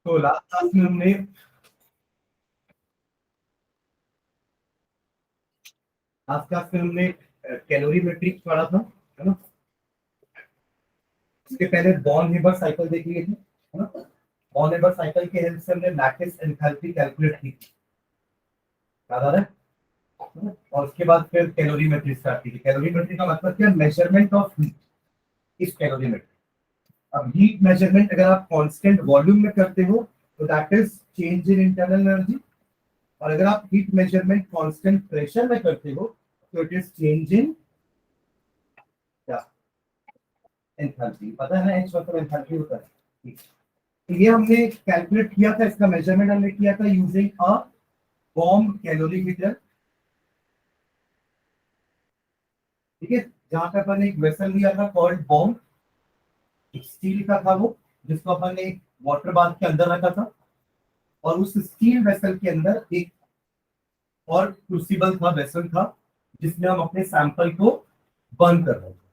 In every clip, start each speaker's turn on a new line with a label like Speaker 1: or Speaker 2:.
Speaker 1: तो last class में हमने कैलोरीमेट्रिक पढ़ा था, है ना। इसके पहले बॉर्न हेबर साइकिल देख लिए थे, है ना। बॉर्न हेबर साइकिल के हेल्प से हमने लैटिस एंथैल्पी कैलकुलेट की थी, याद आ रहा है। और उसके बाद फिर कैलोरीमेट्री स्टार्ट की थी। कैलोरीमेट्री का मतलब क्या, measurement of heat is calorimetry. अब हीट मेजरमेंट अगर आप कांस्टेंट वॉल्यूम में करते हो तो that is change in internal energy, और अगर आप हीट मेजरमेंट कांस्टेंट प्रेशर में करते हो तो इट इज चेंज इन क्या, एंथैल्पी। पता है ना, एच मतलब एंथैल्पी होता है। ठीक। तो ये हमने कैलकुलेट किया था, इसका मेजरमेंट हमने किया था यूजिंग अ बॉम्ब कैलोरीमीटर। ठीक है, जहां पे अपन ने एक वेसल लिया था कॉल्ड बॉम्ब, स्टील का था वो, जिसको अपन ने एक वाटर बाथ के अंदर रखा था, और उस स्टील वेसल के अंदर एक और क्रूसिबल था, वेसल था, जिसमें हम अपने सैंपल को बर्न कर रहे थे।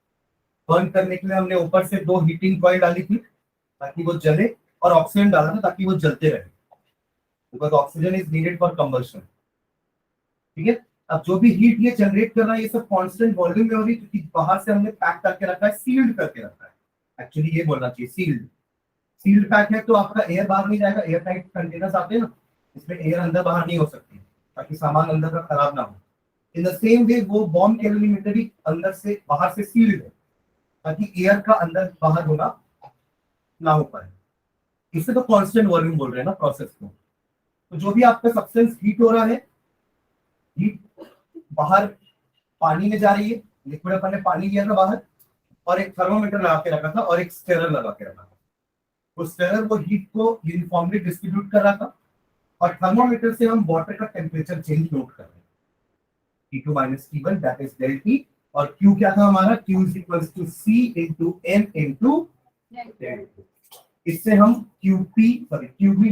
Speaker 1: बर्न करने के लिए हमने ऊपर से 2 हीटिंग कॉइल डाली थी ताकि वो जले, और ऑक्सीजन डाला था ताकि वो जलते रहे, because oxygen is needed for combustion. ठीक है। अब जो भी हीट ये जनरेट कर रहा है ये सब कांस्टेंट वॉल्यूम में हो रही है, क्योंकि बाहर से हमने पैक करके रखा है, सील्ड करके रखा है। एक्चुअली ये बोलना चाहिए सील्ड। सील्ड पैक है तो आपका एयर बाहर नहीं जाएगा। एयर टाइट कंटेनर्स आते हैं ना, इसमें एयर अंदर बाहर नहीं हो सकती, ताकि सामान अंदर का खराब ना हो। इन द सेम वे वो बॉम्ब कैलोरीमीटर भी अंदर से बाहर से सील्ड है, ताकि एयर का अंदर बाहर होना ना हो पाए। इससे तो कांस्टेंट वॉल्यूम बोल रहे हैं ना प्रोसेस को। तो जो भी आपका सब्सटेंस हीट हो रहा है, हीट बाहर पानी में जा रही है, लिक्विड अपन ने पानी लिया था बाहर, और एक थर्मोमीटर लगा के रखा था और एक स्टेरर लगा के रखा था। वो स्टेरर वो हीट को यूनिफॉर्मली डिस्ट्रीब्यूट कर रहा था, और थर्मोमीटर से हम वाटर का टेम्परेचर चेंज नोट कर रहे हैं, T2 minus T1 that is del T। और Q क्या था हमारा, Q is equals to C into N into del T। इससे हम QB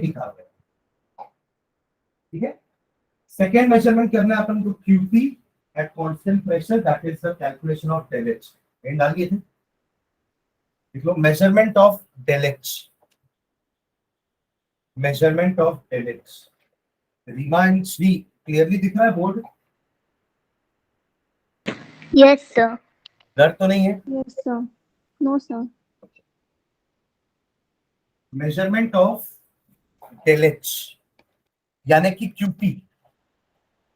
Speaker 1: निकाल रहे हैं। ठीक है। सेकेंड मेजरमेंट करना है अपन को QP at constant pressure, that is the calculation of del H। And डालिए थे, देखो measurement of del H, measurement of del H। Reema and Shree clearly दिख रहा है बोर्ड?
Speaker 2: Yes, sir.
Speaker 1: डर तो नहीं है?
Speaker 2: Yes, sir. No, sir.
Speaker 1: Measurement of del H यानी कि QP।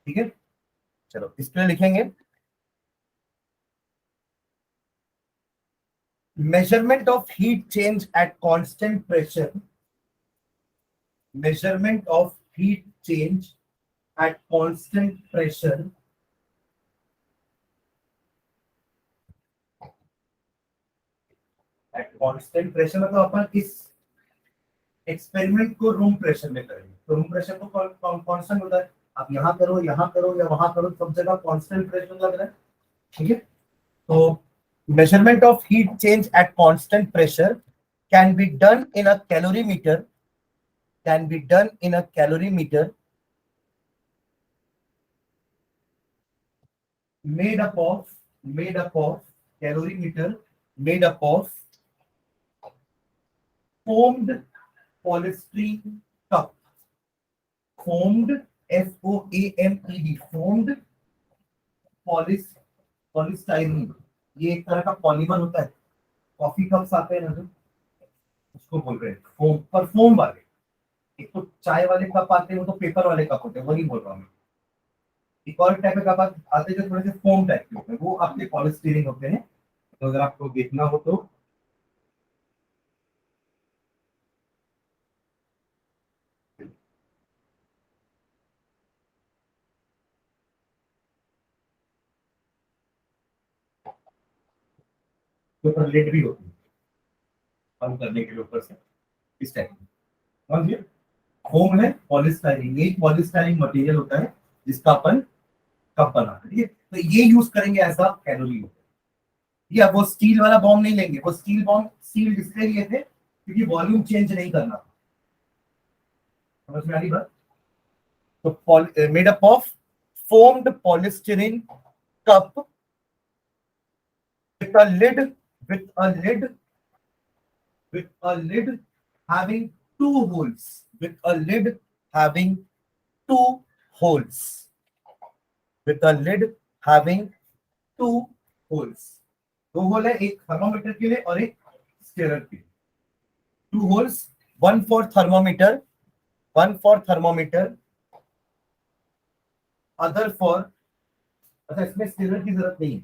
Speaker 1: ठीक है, चलो इस पे लिखेंगे measurement of heat change at constant pressure, measurement of heat change at constant pressure at constant pressure मतलब अपन इस एक्सपेरिमेंट को रूम प्रेशर में करेंगे, तो रूम प्रेशर तो कांस्टेंट होता है। आप यहाँ करो या वहां करो, सब जगह कांस्टेंट प्रेशर लग रहा है। ठीक है। तो measurement of heat change at constant pressure can be done in a calorimeter, can be done in a calorimeter made up of calorimeter made up of foamed polystyrene cup, foamed FOAMED, foamed polystyrene। ये एक तरह का polymer होता है। Coffee cups आते हैं ना जो, उसको बोल रहे हैं फोम, पर फोम वाले। एक तो चाय वाले कप आते हैं, वो तो पेपर वाले कप होते हैं, वही बोल रहा हूँ मैं। एक और टाइप के कप आते हैं जो थोड़े से फोम टाइप के होते हैं, वो आपके पॉलिस्टीरीन होते हैं। तो अगर आपको देखना हो तो ऊपर लिड भी होती है बंद करने के लिए ऊपर से, इस टाइप की। समझिए, फोम है पॉलिस्टाइरिन, ये पॉलिस्टाइरिन मटेरियल होता है जिसका अपन कप बनाते हैं। ठीक है, तो ये यूज करेंगे एज अ कैलोरी। ये वो स्टील वाला बॉम्ब नहीं लेंगे, वो स्टील बॉम्ब सील्ड इसलिए लिए थे क्योंकि वॉल्यूम चेंज नहीं करना था। समझ में आ रही बात? तो made up of foamed polystyrene cup with a lid with a lid with a lid having two holes, with a lid having two holes, with a lid having two holes. दो whole है, एक thermometer के लिए और एक स्टेरर के लिए. Two holes, one for thermometer, other for, अच्छा इसमें स्टेरर की जरूरत नहीं है,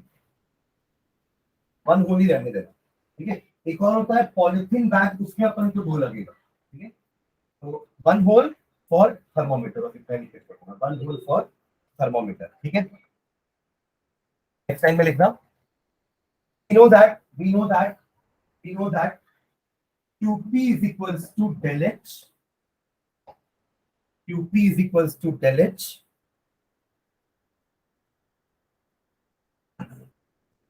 Speaker 1: वन होल ही रहने देना. ठीक है. एक और होता है पॉलिथीन बैग, उसमें अपन को दो लगेगा. ठीक है. तो one hole for thermometer, one hole for thermometer. ठीक है. नेक्स्ट टाइम में लिखना. we know that QP is equals to del H. QP is equals to del H.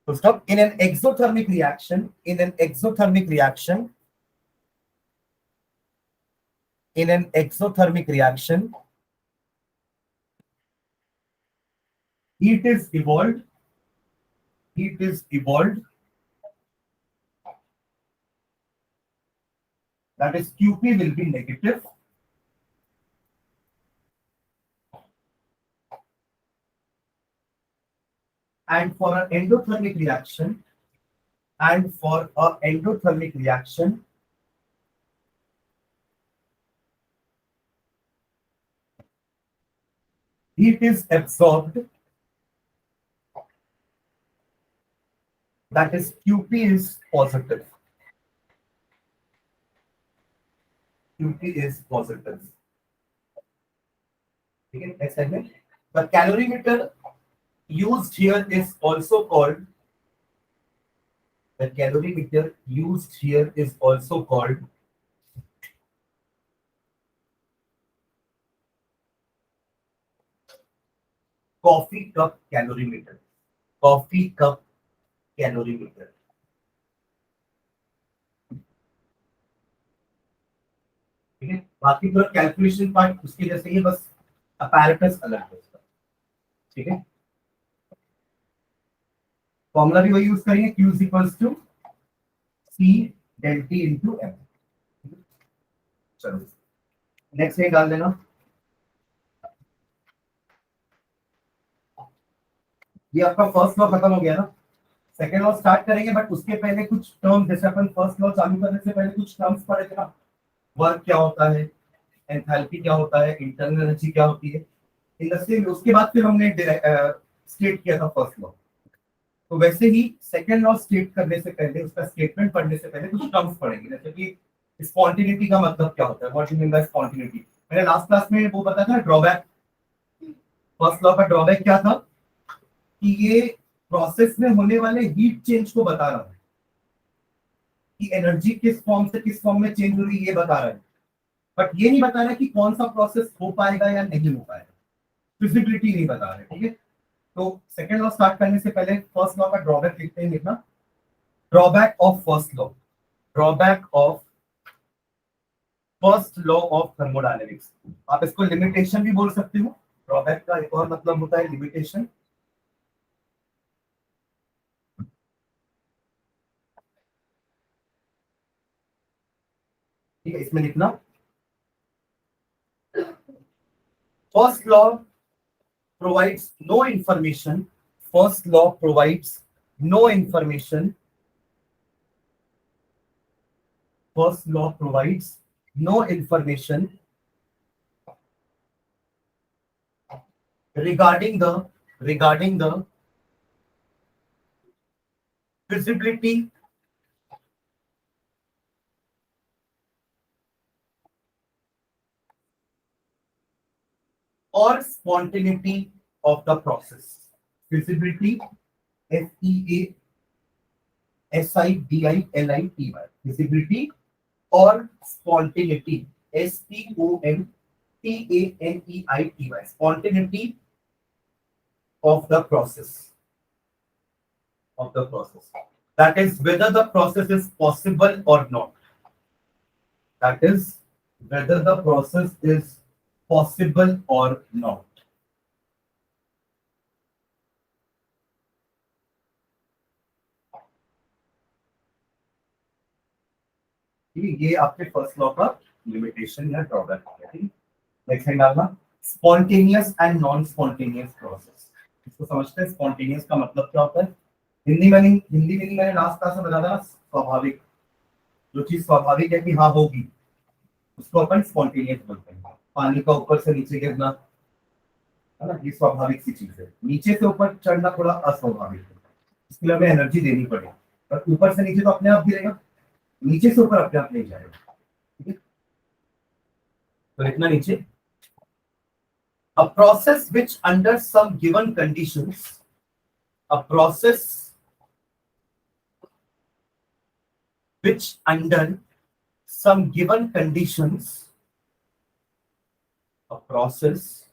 Speaker 1: So stop. In an exothermic reaction, heat is evolved. That is, QP will be negative. And for an endothermic reaction, heat is absorbed. That is, QP is positive. Okay, next segment. The calorimeter used here is also called coffee cup calorimeter. ठीक है. बाकी पूरा calculation part उसके जैसे ही, बस apparatus अलग है उसका. ठीक है. फॉर्मूला भी वही यूज करेंगे, Q is equals to C del T into M. चलो नेक्स्ट ये डाल देना. ये आपका फर्स्ट लॉ खत्म हो गया ना. सेकेंड लॉ स्टार्ट करेंगे, बट उसके पहले कुछ टर्म्स, जैसे अपन फर्स्ट लॉ चालू करने से पहले कुछ टर्म्स पढ़े थे ना. वर्क क्या होता है, एंथैल्पी क्या होता है, इंटरनल एनर्जी क्या होती है. इन द सेम, उसके बाद फिर हमने स्टेट किया था फर्स्ट लॉ. तो वैसे ही सेकेंड लॉ स्टेट करने से पहले, उसका स्टेटमेंट पढ़ने से पहले कुछ टर्म्स पढ़ेंगे, जैसे कि स्पॉन्टेनिटी का मतलब क्या होता है, what you mean by spontaneity. मैंने लास्ट क्लास में वो बताया था ड्रॉबैक. फर्स्ट लॉ का ड्रॉबैक क्या था कि ये प्रोसेस में होने वाले हीट चेंज को बता रहा है, कि एनर्जी किस फॉर्म से किस फॉर्म में चेंज हो रही है, ये बता रहा है. बट ये नहीं बता रहा कि कौन सा प्रोसेस हो पाएगा या नहीं हो पाएगा. फिजिबिलिटी नहीं बता रहे. ठीक है. तो सेकेंड लॉ स्टार्ट करने से पहले फर्स्ट लॉ का ड्रॉबैक लिखते हैं. लिखना drawback of first law of thermodynamics. आप इसको लिमिटेशन भी बोल सकते हो. ड्रॉबैक का एक और मतलब होता है लिमिटेशन. ठीक है. इसमें लिखना first law provides no information. First law provides no information. First law provides no information regarding the feasibility or spontaneity of the process. Feasibility, FEASIDILITY. Feasibility or spontaneity, SPONTANEITY. Spontaneity of the process. That is, whether the process is possible or not. Possible or not. ये आपके first law का limitation या drawback है, ठीक है। Next है डालना spontaneous and non spontaneous process. इसको समझते हैं, स्पॉन्टेनियस का मतलब क्या होता है। हिंदी में मैंने लास्ट क्लास में बताया था, स्वाभाविक, जो चीज स्वाभाविक है कि हाँ होगी उसको अपन स्पॉन्टेनियस बोलते हैं। पानी का ऊपर से नीचे गिरना, है ना, ये स्वाभाविक सी चीज है। नीचे से ऊपर चढ़ना थोड़ा अस्वाभाविक है, इसके लिए हमें एनर्जी देनी पड़ेगी। पर ऊपर से नीचे तो अपने आप गिरेगा, नीचे से ऊपर अपने आप नहीं जाएगा, ठीक है। तो इतना नीचे, a process which under some given conditions, a process which under some given conditions, a process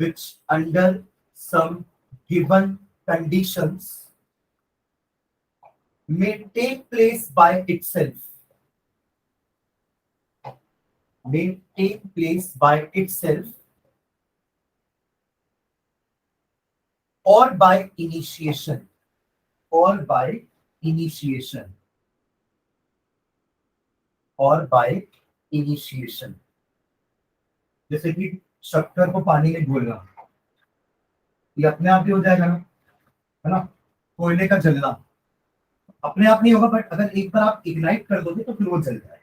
Speaker 1: which under some given conditions may take place by itself, may take place by itself or by initiation, or by initiation, or by initiation। जैसे कि शक्कर को पानी में घोलना, ये अपने आप भी हो जाएगा ना, है ना। कोयले का जलना अपने आप नहीं होगा, बट अगर एक बार आप इग्नाइट कर दोगे तो फिर वो जल जाए।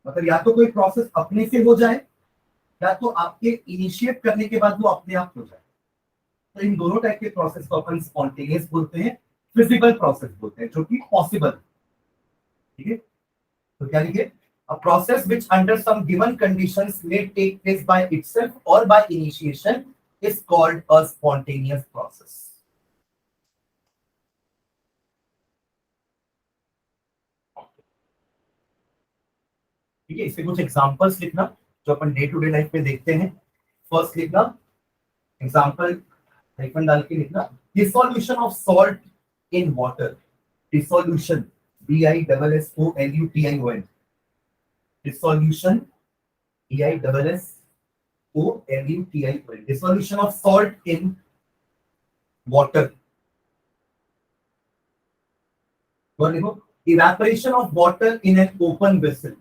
Speaker 1: मतलब या तो कोई प्रोसेस अपने से हो जाए, या तो आपके इनिशिएट करने के बाद वो अपने आप हो जाए। तो इन दोनों टाइप के प्रोसेस को अपन स्पॉन्टेनियस बोलते हैं, फिजिकल प्रोसेस बोलते हैं, जो कि पॉसिबल, ठीक है। तो क्या लिखे, a process which under some given conditions may take place by itself or by initiation is called a spontaneous process। ठीक है, इसके कुछ एग्जांपल्स लिखना जो अपन डे टू डे लाइफ में देखते हैं। फर्स्ट लिखना एग्जांपल, हाइफन डाल के लिखना, dissolution of salt in water. Dissolution, DISSOLUTION, dissolution, DISSOLUTION, dissolution of salt in water. और देखो, evaporation of water in an open vessel.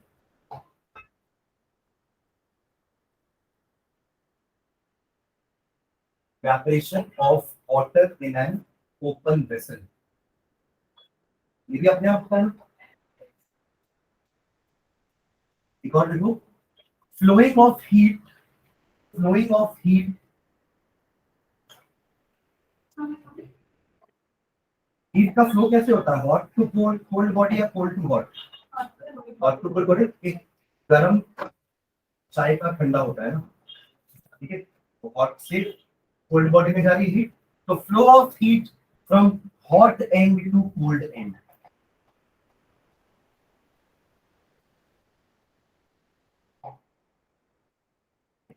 Speaker 1: evaporation of water in an open vessel, ये भी अपने आप होता है। एक और देखो, flowing of heat, flowing of heat, heat का फ्लो कैसे होता है, hot to cold, cold body या cold to hot. Hot to cold body, एक गर्म चाय का ठंडा होता है ना, ठीक है। तो हॉट से कोल्ड बॉडी में जा रही हीट, तो flow of heat from hot end to cold end.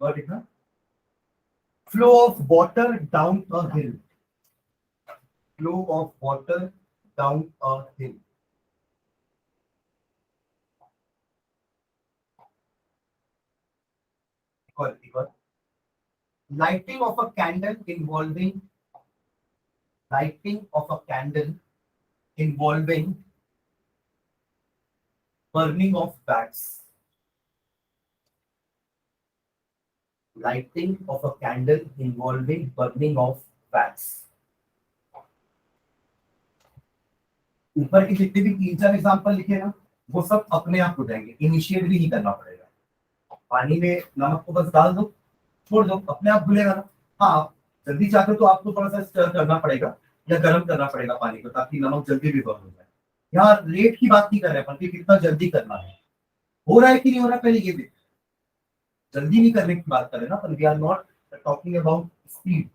Speaker 1: और देखना, flow of water down a hill, flow of water down a hill। Lighting of a candle involving, lighting of a candle involving burning of wax, lighting of a candle involving burning of wax। ऊपर की जितने भी तीन चार example लिखे ना, वो सब अपने आप हो जाएंगे, इनिशिएट भी नहीं करना पड़ेगा। पानी में नमक को बस डाल दो, छोड़ दो, अपने आप घुलेगा ना। हाँ, आप जल्दी चाहते हो तो आपको थोड़ा सा स्टर करना पड़ेगा या गर्म करना पड़ेगा पानी को, ताकि नमक जल्दी भी बर्न हो जाए। यहाँ रेट की बात नहीं कर रहे अपन कि कितना जल्दी करना है, हो रहा है कि नहीं हो रहा है, पहले ये देख। जल्दी नहीं करने की बात कर रहे ना, पर we are not talking about speed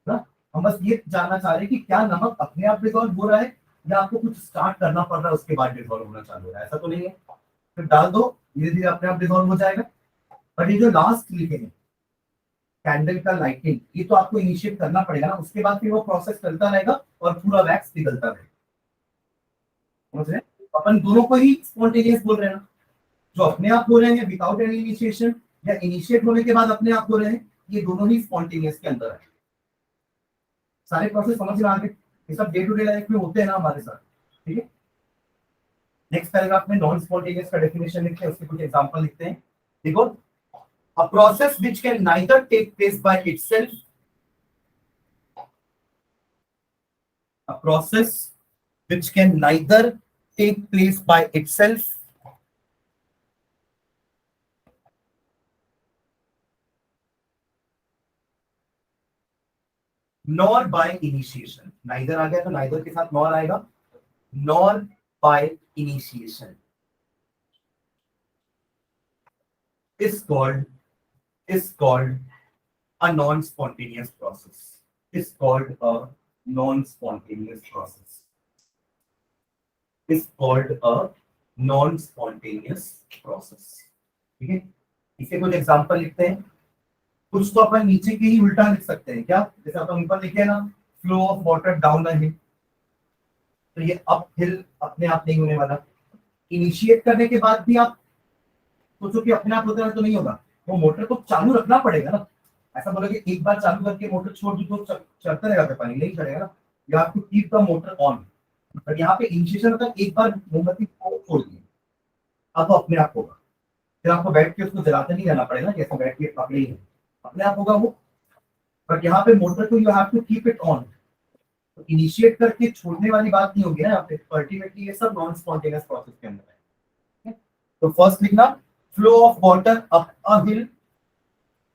Speaker 1: ना। हम बस ये जानना चाह रहे हैं कि क्या नमक अपने आप डिसॉल्व हो रहा है, या आपको कुछ स्टार्ट करना पड़ रहा है उसके बाद डिसॉल्व होना चालू हो रहा है। ऐसा तो नहीं है, फिर डाल दो, धीरे धीरे अपने आप डिसॉल्व हो जाएगा। पर ये जो लास्ट लिखे हैं, कैंडल का लाइटिंग, ये तो आपको इनिशिएट करना पड़ेगा ना, उसके बाद फिर वो प्रोसेस चलता रहेगा और पूरा वैक्स पिघलता रहेगा। समझ रहे हैं? अपन दोनों को ही स्पॉन्टेनियस बोल रहे हैं ना, जो अपने आप हो रहे हैं विदाउट एनी इनिशिएशन, या इनिशिएट होने के बाद अपने आप हो रहे हैं, ये दोनों ही स्पॉन्टेनियस के अंदर है। सारे प्रोसेस समझ में आ गए, ये सब डे टू डे लाइफ में होते हैं ना हमारे साथ, ठीक है। नेक्स्ट पैराग्राफ में नॉन स्पॉन्टेनियस का डेफिनेशन लिखते हैं, उसके कुछ एग्जांपल लिखते हैं। देखो, a process which can neither take place by itself, a process which can neither take place by itself nor by initiation, neither आ गया तो नाइदर के साथ नॉर आएगा, nor by initiation is called a non-spontaneous process, is called a non-spontaneous process, is called a non-spontaneous process। ठीक है, इसके कुछ एग्जांपल लिखते हैं। कुछ तो अपन नीचे के ही उल्टा लिख सकते हैं क्या, जैसे अपन ऊपर लिखे हैं ना, flow of water down a hill, तो ये अप हिल अपने आप नहीं होने वाला। इनिशिएट करने के बाद भी आप सोचो कि अपने आप होता है तो नहीं होगा, वो मोटर को चालू रखना पड़ेगा ना। ऐसा बोला कि एक बार चालू करके मोटर छोड़ दी तो चलता रहेगा, पानी नहीं चलेगा ना, you have to keep the motor on. But यहाँ पे इनिशिएशन होता है एक बार मोमबत्ती को छोड़ दी, अब वो अपने आप होगा, फिर आपको बैठ के उसको जलाते नहीं रहना पड़ेगा, जैसे बैठ के पकड़े ही अपने आप होगा वो। बट यहाँ पे मोटर को you have to keep it on, तो इनिशिएट करके छोड़ने वाली बात नहीं होगी ना यहाँ पे। अल्टीमेटली ये सब नॉन स्पॉन्टेनियस प्रोसेस के अंदर है। तो फर्स्ट लिखना, flow of water up a hill,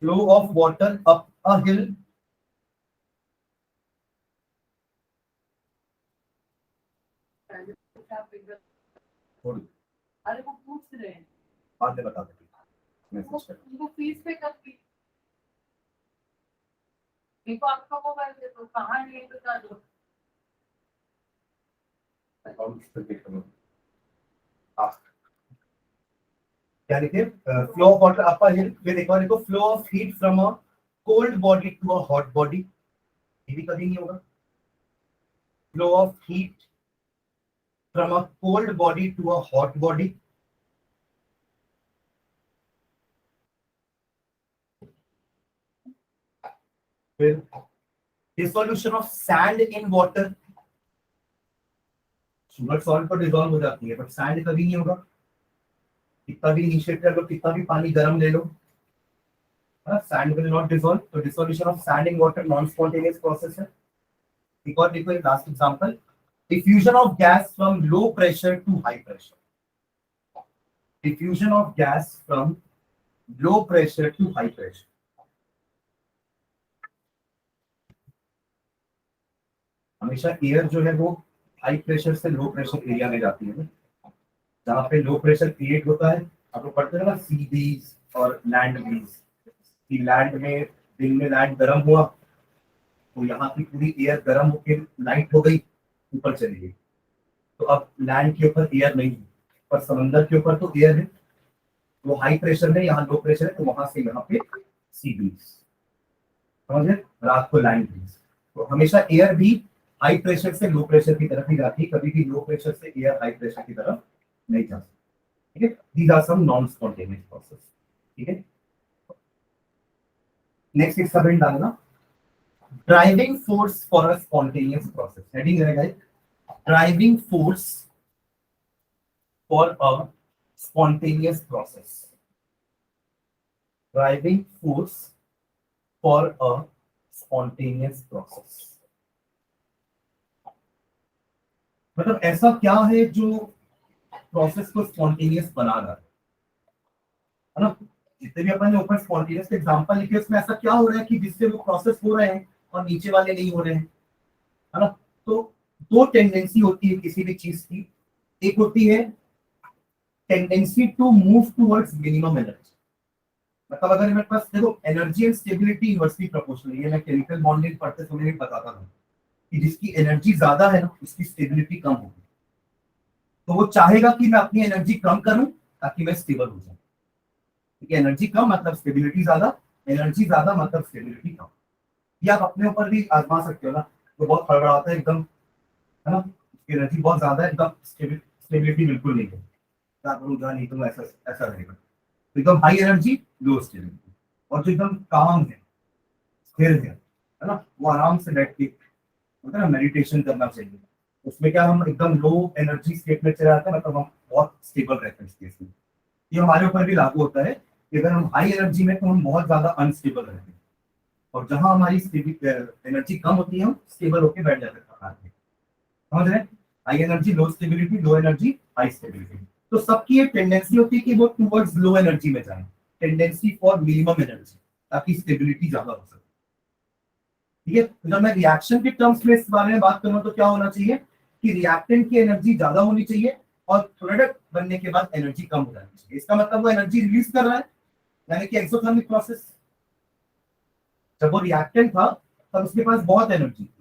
Speaker 1: flow of water up a hill,
Speaker 3: अरे वो पूछ रहे हैं,
Speaker 1: बाद में बता देंगे।
Speaker 3: उनको फीस पे कब की देखो आपका मोबाइल दे तो कहाँ नहीं बता दो।
Speaker 1: क्या लिखे, flow of water up a hill, फिर एक और लिखो, flow of heat from a cold body to a hot body, ये भी कभी नहीं होगा। Flow of heat from a cold body to a hot body, फिर dissolution of sand in water, sugar salt पर डिसॉल्व हो जाती है बट सैंड कभी नहीं होगा, कितना भी इनिशिएट कर लो, कितना भी पानी गर्म ले लो, सैंड विल नॉट डिसॉल्व। तो dissolution of sand in water non spontaneous process है। एक और देखो, एक last example, diffusion of gas from low pressure to high pressure, diffusion of gas from low pressure to high pressure. हमेशा air जो है वो हाई प्रेशर से लो प्रेशर एरिया में जाती है, जहाँ पे लो प्रेशर क्रिएट होता है। आपको पढ़ते हैं ना सी ब्रीज और लैंड ब्रीज, कि लैंड में दिन में लैंड गर्म हुआ तो यहाँ की पूरी एयर गर्म होकर लाइट हो गई, ऊपर चली गई, तो अब लैंड के ऊपर एयर नहीं है, पर समंदर के ऊपर तो एयर है, वो हाई प्रेशर में, यहाँ लो प्रेशर है, तो वहां से यहाँ पे सी ब्रीज, समझे, रात को लैंड ब्रीज। तो हमेशा एयर भी हाई प्रेशर से लो प्रेशर की तरफ ही जाती है, कभी भी लो प्रेशर से एयर हाई प्रेशर की तरफ नहीं जा सकती। ठीक है, these are some non spontaneous process. ठीक है, नेक्स्ट एक सब डालना, driving force for a spontaneous process, heading रहेगा driving force for a spontaneous process, driving force for a spontaneous process. मतलब ऐसा क्या है जो प्रोसेस को स्पॉन्टेनियस बना रहा है ना। जितने भी अपन ने ऊपर स्पॉन्टेनियस के एग्जांपल लिखे, उसमें ऐसा क्या हो रहा है कि जिससे वो प्रोसेस हो रहे हैं और नीचे वाले नहीं हो रहे हैं, है ना। तो दो टेंडेंसी होती है किसी भी चीज की, एक होती है tendency to move towards minimum energy, मतलब अगर मेरे पास देखो energy and stability inversely proportional, ये मैं केमिकल बॉन्डिंग पढ़ते समय भी बताता था कि जिसकी एनर्जी ज्यादा है ना उसकी स्टेबिलिटी कम होगी, तो वो चाहेगा कि मैं अपनी एनर्जी कम करूं ताकि मैं स्टेबल हो जाऊं, क्योंकि एनर्जी कम मतलब स्टेबिलिटी ज्यादा, एनर्जी ज्यादा मतलब स्टेबिलिटी कम। ये आप अपने ऊपर भी आजमा सकते हो ना, तो बहुत हड़बड़ाता है एकदम, है ना, एनर्जी बहुत ज्यादा है, एकदम स्टेबिलिटी बिल्कुल नहीं है, क्या करूंगा नहीं तो ऐसा ऐसा रहेगा। तो एकदम हाई एनर्जी लो स्टेबिलिटी, और जो एकदम काम है स्थिर है ना, वो आराम से बैठ के मतलब ना मेडिटेशन करना चाहिए, उसमें क्या हम एकदम लो एनर्जी स्टेट में चले जाते हैं, मतलब हम बहुत स्टेबल रहते हैं इस केस में। ये हमारे ऊपर भी लागू होता है कि अगर हम हाई एनर्जी में तो हम बहुत ज्यादा अनस्टेबल रहते हैं, और जहां हमारी एनर्जी कम होती है हम स्टेबल होकर बैठ जाते हैं। समझ रहे हैं? High energy low stability, low energy high stability. तो सबकी एक टेंडेंसी होती है कि वो टुवर्ड्स लो एनर्जी में जाए, टेंडेंसी फॉर मिनिमम एनर्जी, ताकि स्टेबिलिटी ज्यादा हो सके। ठीक है, तो जब मैं रिएक्शन के टर्म्स में इस बारे में बात करूं तो क्या होना चाहिए कि रिएक्टेंट की एनर्जी ज्यादा होनी चाहिए और प्रोडक्ट बनने के बाद एनर्जी कम हो जानी चाहिए। इसका मतलब वो एनर्जी रिलीज कर रहा है, यानी कि एक्सोथर्मिक प्रोसेस। जब वो रिएक्टेंट था तब उसके पास बहुत एनर्जी थी,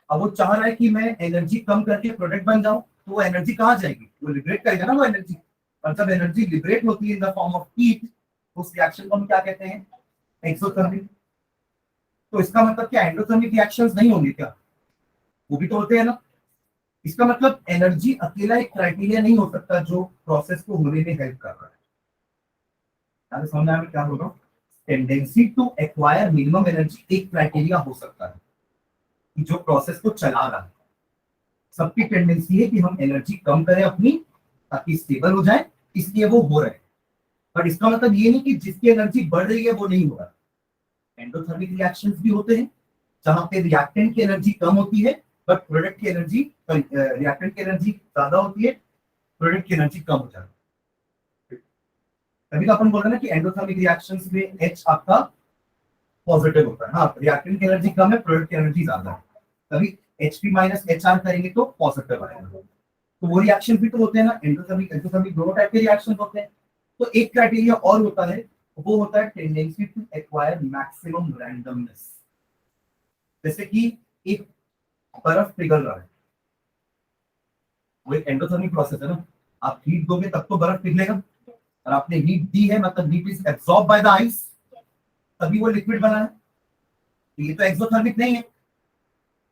Speaker 1: अब वो चाह रहा है कि मैं एनर्जी कम करके प्रोडक्ट बन जाऊं, तो वो एनर्जी कहाँ जाएगी? वो लिबरेट करेगा ना वो एनर्जी। और जब एनर्जी लिबरेट होती है in the form of heat, उस रिएक्शन को हम क्या कहते हैं? एक्सोथर्मिक। तो इसका मतलब क्या एंडोथर्मिक रिएक्शंस नहीं होंगे क्या? वो भी तो होते हैं ना। इसका मतलब एनर्जी अकेला एक क्राइटेरिया नहीं हो सकता जो प्रोसेस को होने में हेल्प कर रहा है। समझ में क्या होगा? Tendency to acquire minimum energy एक क्राइटेरिया हो सकता है कि जो प्रोसेस को चला रहा है। सबकी टेंडेंसी है कि हम एनर्जी कम करें अपनी, ताकि स्टेबल हो जाए, इसलिए वो हो रहा है। बट इसका मतलब ये नहीं कि जिसकी एनर्जी बढ़ रही है वो नहीं हो रहा। एंडोथर्मिक रिएक्शंस भी होते हैं जहां पे रिएक्टेंट की एनर्जी कम होती है बट प्रोडक्ट की एनर्जी, रिएक्टेंट की एनर्जी ज्यादा होती है, प्रोडक्ट की एनर्जी कम हो जाती है। तभी तो अपन बोल रहे हैं ना कि एंडोथर्मिक रिएक्शंस में H आपका पॉजिटिव होता है। हाँ, रिएक्टेंट की एनर्जी कम है, प्रोडक्ट की एनर्जी ज्यादा है, तभी Hp माइनस HR करेंगे तो पॉजिटिव आएगा। तो वो रिएक्शन भी तो होते हैं ना, एंडोथर्मिक एक्सोथर्मिक दोनों टाइप के रिएक्शन होते हैं। तो एक क्राइटेरिया और होता है, वो होता है tendency to acquire maximum randomness. जैसे कि एक बर्फ पिघल रहा है, वो एक एंडोथर्मिक प्रोसेस है ना। आप हीट दोगे तब तो बर्फ पिघलेगा, और आपने हीट दी है मतलब heat is absorb by the ice, तभी वो लिक्विड बना है। तो ये तो एक्सोथर्मिक नहीं है,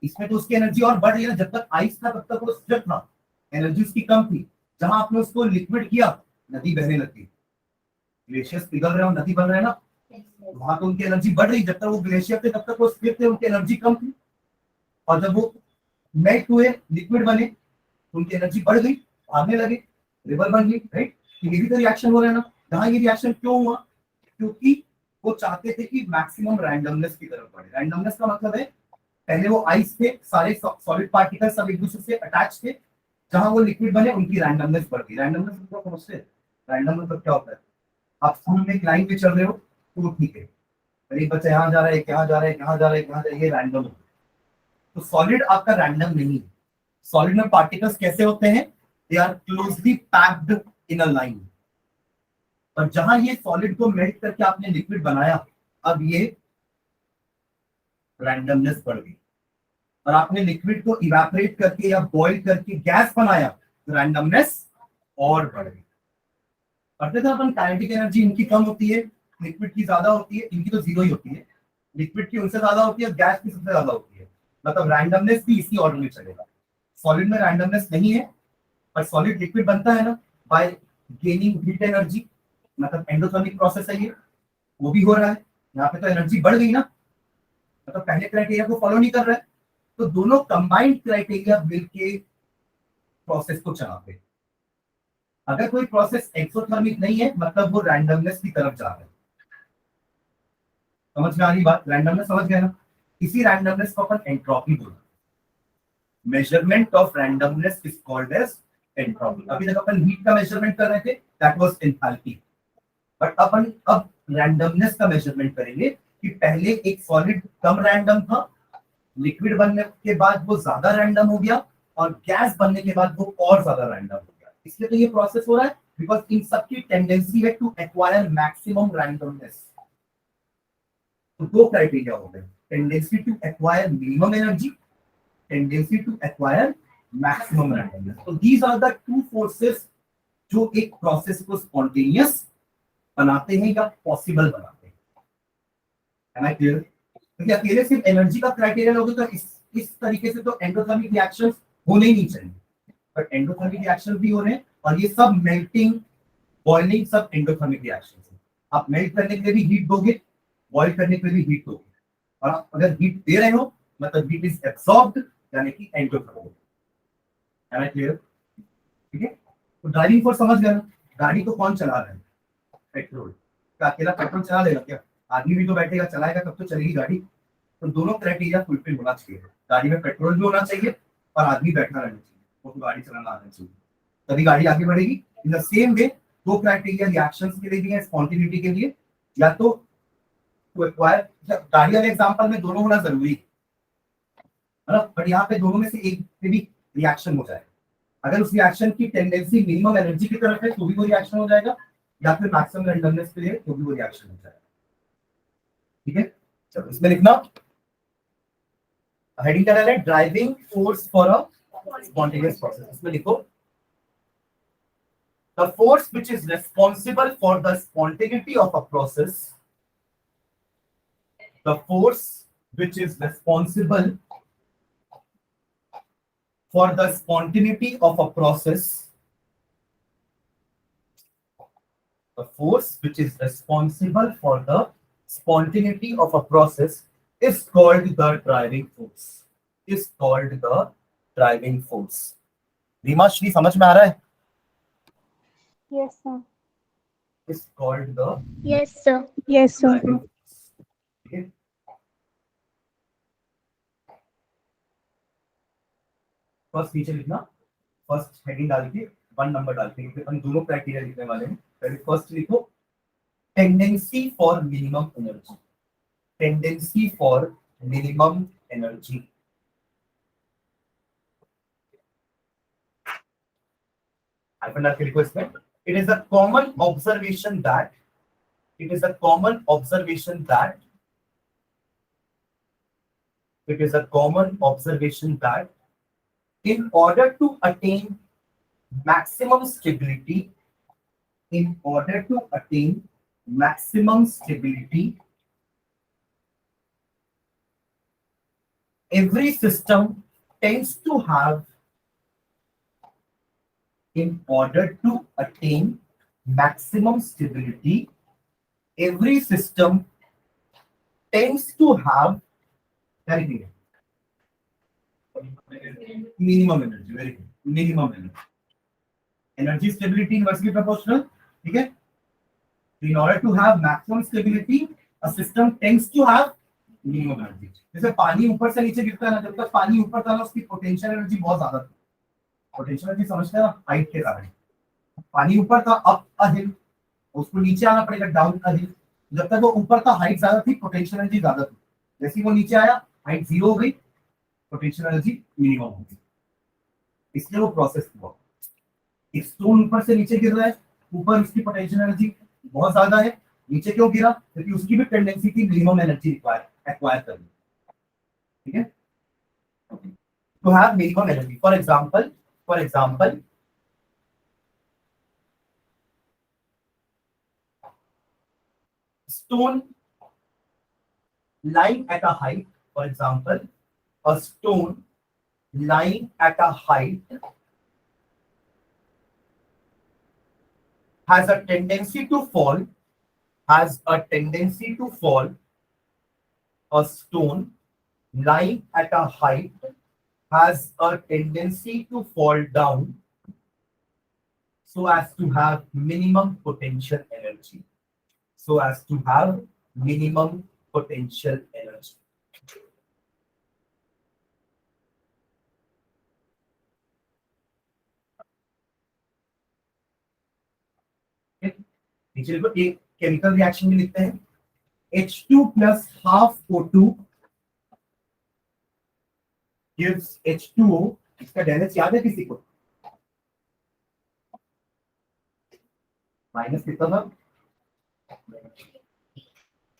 Speaker 1: इसमें तो उसकी एनर्जी और बढ़ रही है। जब तक आइस था तब तक वो स्थिर था, एनर्जी उसकी कम थी। जहां आपने उसको लिक्विड किया, नदी बहने लगती, ग्लेशियर्स पिघल रहे हो, नदी बन रहे हैं ना, वहां तो उनकी एनर्जी बढ़ रही। जब तक वो ग्लेशियर थे तब तक वो स्थिर थे, उनकी एनर्जी कम थी। और जब वो मेल्ट हुए, लिक्विड बने, तो उनकी एनर्जी बढ़ गई, भागने लगे, रिवर बन गई। राइट, ये भी तो रिएक्शन हो रहा है ना। जहां ये रिएक्शन क्यों हुआ? क्योंकि वो चाहते थे कि मैक्सिमम रैंडमनेस की तरफ बढ़े। रैंडमनेस का मतलब है पहले वो आइस थे, सारे सॉलिड पार्टिकल सब एक दूसरे से अटैच थे, जहां वो लिक्विड बने उनकी रैंडमनेस बढ़ गई। रैंडमनेस मतलब समझते हैं? रैंडम मतलब क्या होता है? आप स्कूल में एक लाइन पे चल रहे हो तो वो ठीक है, पर एक बच्चा यहाँ जा रहा है, यहाँ जा रहा है, यहाँ जा रहा है, यहाँ जा रहा है, ये रैंडम है। तो सॉलिड आपका रैंडम नहीं है। सॉलिड में पार्टिकल्स कैसे होते हैं? They are closely packed in a line. पर जहां ये सॉलिड को मेल्ट करके आपने लिक्विड बनाया, अब ये रैंडमनेस बढ़ गई। और आपने लिक्विड को इवेपोरेट करके या बॉईल करके गैस बनाया, तो रैंडमनेस और बढ़ गई। पढ़ते थे अपन, काइनेटिक एनर्जी इनकी कम होती है, लिक्विड की ज्यादा होती है। इनकी तो जीरो ही होती है, लिक्विड की उनसे ज्यादा होती है, गैस की सबसे ज्यादा होती है। मतलब रैंडमनेस भी इसी ऑर्डर में चलेगा। सॉलिड में रैंडमनेस नहीं है, पर सॉलिड लिक्विड बनता है ना बाय गेनिंग हीट एनर्जी, मतलब एंडोथर्मिक प्रोसेस है ये, वो भी हो रहा है। यहाँ पे तो एनर्जी बढ़ गई ना, मतलब पहले क्राइटेरिया को फॉलो नहीं कर रहा है। तो दोनों कंबाइंड क्राइटेरिया मिलके प्रोसेस को चलाते हैं। अगर कोई प्रोसेस एक्सोथर्मिक नहीं है मतलब वो रैंडमनेस की तरफ जा रहा है। समझ में आ रही बात? रैंडमनेस समझ गए ना? इसी रैंडमनेस को अपन एंट्रोपी बोलते हैं। Measurement of randomness is called as entropy. अभी तक अपन हीट का मेजरमेंट कर रहे थे, दैट वाज एंथैल्पी। बट अपन अब रैंडमनेस का मेजरमेंट करेंगे कि पहले एक सॉलिड कम रैंडम था, लिक्विड बनने के बाद वो ज्यादा रैंडम हो गया, और गैस बनने के बाद वो और ज्यादा रैंडम हो गया। इसलिए तो ये प्रोसेस हो रहा है, बिकॉज इन सबकी टेंडेंसी है टू एक्वायर मैक्सिमम रैंडमनेस। तो दो क्राइटेरिया हो गए, tendency to acquire minimum energy, tendency to acquire maximum randomness. तो these are the two forces जो एक प्रोसेस को स्पॉन्टेनियस बनाते हैं या पॉसिबल बनाते हैं। Am I clear? क्योंकि अकेले सिर्फ एनर्जी का क्राइटेरिया लोगे तो इस तरीके से तो एंडोथर्मिक रिएक्शंस होने ही नहीं चाहिए। बट एंडोथर्मिक रिएक्शन भी हो रहे हैं, और ये सब मेल्टिंग, बॉइलिंग सब एंडोथर्मिक रिएक्शंस हैं। आप मेल्ट करने के लिए भी हीट दोगे, बॉइल करने के लिए भी हीट दोगे, और आप अगर हीट दे रहे हो मतलब हीट इज एब्सॉर्ब्ड, यानी कि एंडोथर्मिक। Am I clear? ठीक है, तो ड्राइविंग फोर्स समझ गए ना? गाड़ी तो कौन चला रहा है? पेट्रोल। क्या अकेला पेट्रोल चला लेगा क्या? आदमी भी तो बैठेगा, चलाएगा तब तो चलेगी गाड़ी। तो दोनों क्राइटेरिया फुलफिल होना चाहिए, गाड़ी में पेट्रोल भी होना चाहिए और आदमी बैठा रहना चाहिए, वो तो गाड़ी चलाना आना चाहिए, तभी गाड़ी आगे बढ़ेगी। इन द सेम वे दो क्राइटेरिया रिएक्शंस के लिए भी है, स्पॉन्टेनिटी के लिए, या तो टू एक्वायर, गाड़ी वाले एग्जांपल में दोनों होना जरूरी है ना, बट यहाँ पे दोनों में से एक पे भी रिएक्शन हो जाए, अगर उस रिएक्शन की टेंडेंसी मिनिमम एनर्जी की तरफ है तो भी वो रिएक्शन हो जाएगा, या फिर मैक्सिमम रैंडमनेस के लिए तो भी वो रिएक्शन हो जाएगा। ठीक है, चलो इसमें लिखना, हेडिंग क्या है, driving force for a spontaneous process. इसमें लिखो, the force which is responsible for the spontaneity of a process, the force which is responsible for the spontaneity of a process, the force which is responsible for the spontaneity of a process is called the driving force, is called the driving force। Reema Shri समझ में आ रहा है?
Speaker 2: Yes, sir.
Speaker 1: is called the
Speaker 2: Yes, sir.
Speaker 4: Yes, sir.
Speaker 1: driving force। ठीक है, first नीचे लिखना, first heading डाल के 1 नंबर डाल के, क्योंकि हम दोनों क्राइटेरिया लिखने वाले हैं। पहले फर्स्ट लिखो, tendency for minimum energy, tendency for minimum energy. Hyphen डाल के लिखो इसमें, it is a common observation that, it is a common observation that, it is a common observation that in order to attain maximum stability, in order to attain maximum stability, every system tends to have, in order to attain maximum stability, every system tends to have minimum energy, very good, minimum energy, energy stability inversely proportional। ठीक है, in order to have maximum stability a system tends to have minimum energy। जैसे पानी ऊपर से नीचे गिरता है ना, जब तक पानी ऊपर था ना उसकी पोटेंशियल एनर्जी बहुत ज्यादा थी, पोटेंशियल एनर्जी समझते हैं ना, हाइट के कारण। पानी ऊपर था, अप अ हिल, उसको नीचे आना पड़ेगा, डाउन अ हिल। जब तक वो ऊपर था हाइट ज्यादा थी, पोटेंशियल एनर्जी ज्यादा थी, जैसे ही वो नीचे आया हाइट जीरो हो गई, पोटेंशियल एनर्जी मिनिमम हो गई, इसलिए वो प्रोसेस हुआ। एक स्टोन ऊपर से नीचे गिर रहा है, ऊपर उसकी पोटेंशियल एनर्जी बहुत ज्यादा है, नीचे क्यों गिरा? क्योंकि उसकी भी टेंडेंसी थी मिनिमम एनर्जी एक्वायर करनी। ठीक है, to have minimum energy. For example stone lying at a height, for example, a stone lying at a height has a tendency to fall, has a tendency to fall, a stone lying at a height has a tendency to fall down so as to have minimum potential energy, so as to have minimum potential energy। नीचे लिखो, एक chemical reaction में लिखते हैं, H2 plus half O2 gives H2O। इसका डायनेस याद है किसी को? माइनस कितना था?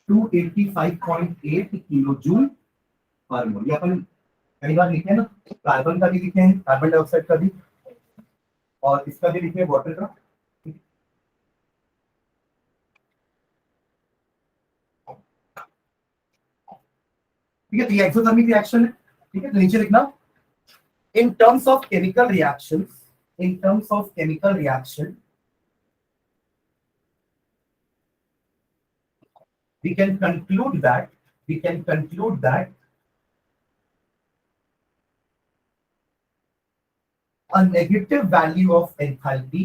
Speaker 1: 285.8 किलो जूल पर मोल। ये अपन कई बार लिखे हैं ना, कार्बन का भी लिखे हैं, कार्बन डाइऑक्साइड का भी, और इसका भी लिखे हैं, वाटर का। ठीक है, तो ये एक्सोथर्मिक रिएक्शन है। ठीक है, तो नीचे लिखना, इन terms of chemical reaction, in terms of chemical reaction we can conclude that a negative value of enthalpy,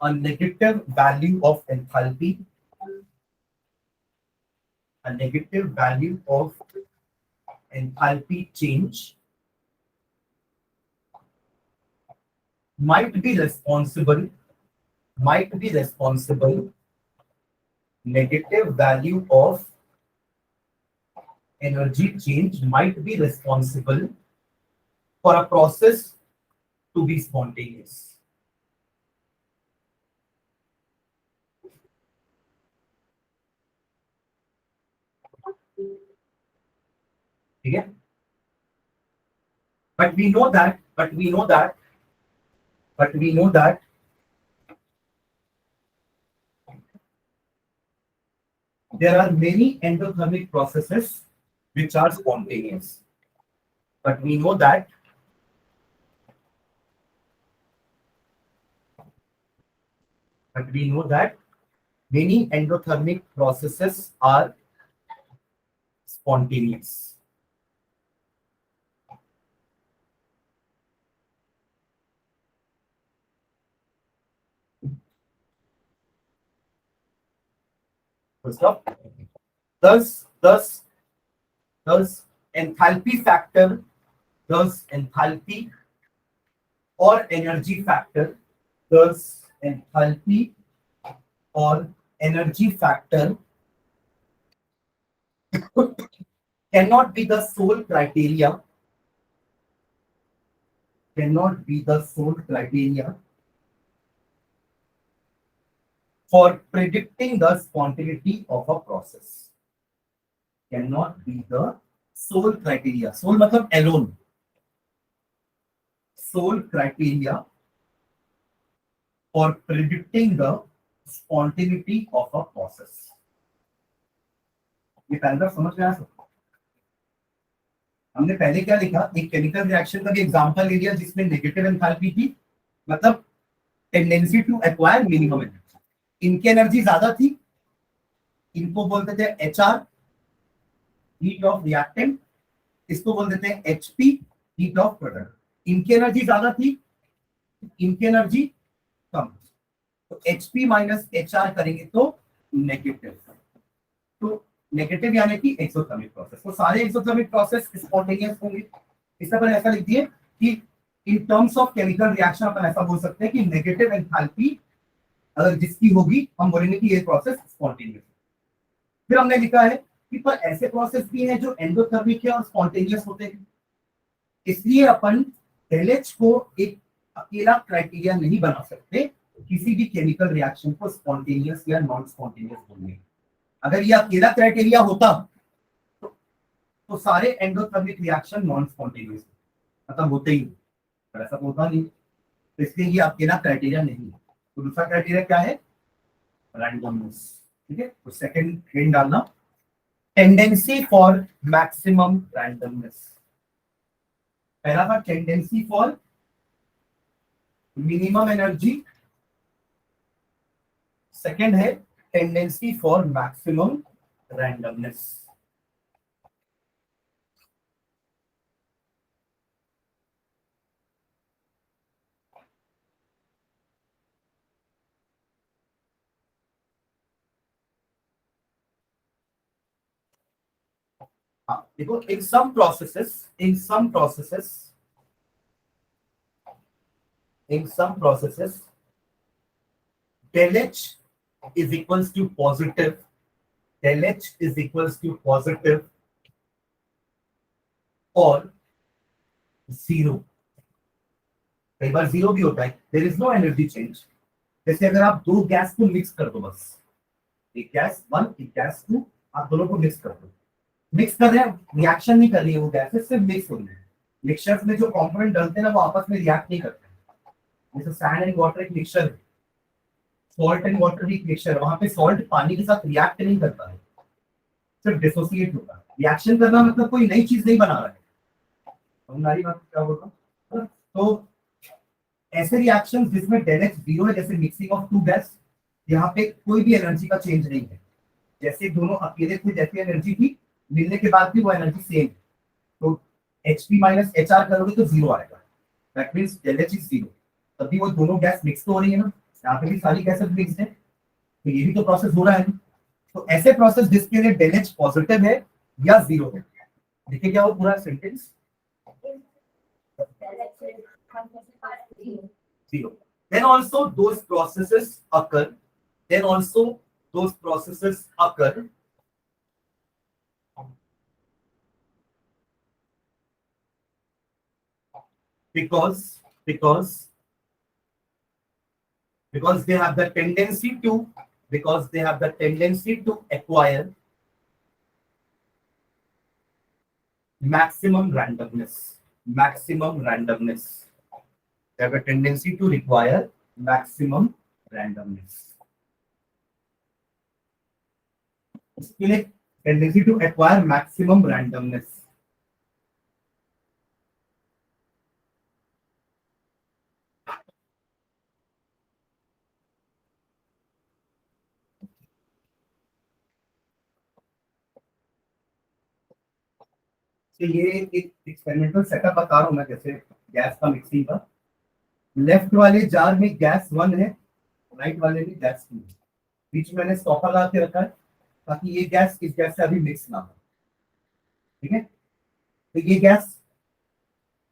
Speaker 1: a negative value of enthalpy, a negative value of enthalpy change might be responsible, negative value of energy change might be responsible for a process to be spontaneous. ठीक है? But we know that there are many endothermic processes which are spontaneous. But we know that many endothermic processes are spontaneous. Thus enthalpy factor, thus enthalpy or energy factor, thus enthalpy or energy factor cannot be the sole criteria, for predicting the spontaneity of a process. Cannot be the sole criteria. Sole मतलब alone. Sole criteria for predicting the spontaneity of a process. ये paragraph समझ में आया सबको? हमने पहले क्या लिखा, एक केमिकल रिएक्शन का भी एग्जांपल ले लिया जिसमें नेगेटिव एंथैल्पी थी, मतलब tendency to acquire minimum energy. इनकी एनर्जी ज्यादा थी, इनको बोलते थे HR, हीट ऑफ रिएक्टेंट, इसको बोल देते हैं HP, हीट ऑफ प्रोडक्ट. इनकी एनर्जी ज्यादा थी, इनकी एनर्जी कम, तो HP माइनस HR करेंगे तो नेगेटिव. तो नेगेटिव यानी कि एक्सोथर्मिक प्रोसेस. तो सारे एक्सोथर्मिक प्रोसेस स्पॉन्टेनियस होंगे. इस पर ऐसा लिख दिए कि in terms of chemical reaction अपन ऐसा बोल सकते हैं कि नेगेटिव एंथैल्पी अगर जिसकी होगी हम बोलेंगे कि ये प्रोसेस स्पॉन्टेनियस. फिर हमने लिखा है कि पर ऐसे प्रोसेस भी हैं जो एंडोथर्मिक है और स्पॉन्टेनियस होते हैं. इसलिए अपन LH को एक अकेला क्राइटेरिया नहीं बना सकते किसी भी केमिकल रिएक्शन को स्पॉन्टेनियस या नॉन स्पॉन्टेनियस बोलने. अगर ये अकेला क्राइटेरिया होता तो सारे एंडोथर्मिक रिएक्शन नॉन स्पॉन्टेनियस मतलब होते ही, पर ऐसा होता नहीं. तो इसलिए ये अकेला क्राइटेरिया नहीं है. तो दूसरा क्राइटेरिया क्या है? रैंडमनेस. ठीक है, तो सेकंड हेड डालना, टेंडेंसी फॉर मैक्सिमम रैंडमनेस. पहला था tendency for minimum energy, second है टेंडेंसी फॉर मैक्सिमम रैंडमनेस. देखो, in some processes del H is equals to positive, del H is equals to positive और zero. कई बार zero भी होता है. There is no energy change. जैसे अगर आप दो गैस को मिक्स कर दो, बस एक गैस 1 एक गैस 2, आप दोनों को मिक्स कर दो. मिक्स कर रहे हैं, रिएक्शन नहीं कर रही है वो गैसेस, सिर्फ मिक्स हो रही है. मिक्सचर्स में जो कंपोनेंट डलते हैं ना वो आपस में रिएक्ट नहीं करते. जैसे सैंड एंड वाटर एक मिक्सचर है, सॉल्ट एंड वाटर भी एक मिक्सचर है. वहां पे सॉल्ट पानी के साथ रिएक्ट नहीं करता है, सिर्फ डिसोसिएट होता है. रिएक्शन करना मतलब कोई नई चीज नहीं बना रहा है. हमारी बात क्या बोल रहा हूँ. तो ऐसे रिएक्शंस जिसमें del H जीरो है, जैसे मिक्सिंग ऑफ टू गैस, यहाँ पे कोई भी एनर्जी का चेंज नहीं है. जैसे दोनों अकेले थे, जैसी एनर्जी थी, मिलने के बाद भी वो एनर्जी सेम. तो HP माइनस HR करोगे तो जीरो आएगा. That means LH is 0। तभी वो दोनों गैस मिक्स तो हो रही है ना, यहाँ पे भी सारी गैसेस मिक्स है, तो ये भी तो प्रोसेस हो रहा है। तो ऐसे प्रोसेस जिसके लिए डेल एच पॉजिटिव है या 0 है, देखिए क्या वो पूरा sentence 0। Then also those processes occur. Then also those processes occur because they have the tendency to acquire maximum randomness. They have a tendency to require maximum randomness. इसके लिए tendency to acquire maximum randomness. तो ये एक experimental setup बता रहा हूं मैं, जैसे गैस का मिक्सिंग का। लेफ्ट वाले जार में गैस 1 है, राइट वाले में गैस 2 है। बीच में मैंने स्टॉपर लगा के रखा है ताकि ये गैस इस गैस से अभी मिक्स ना हो, ठीक है। तो ये गैस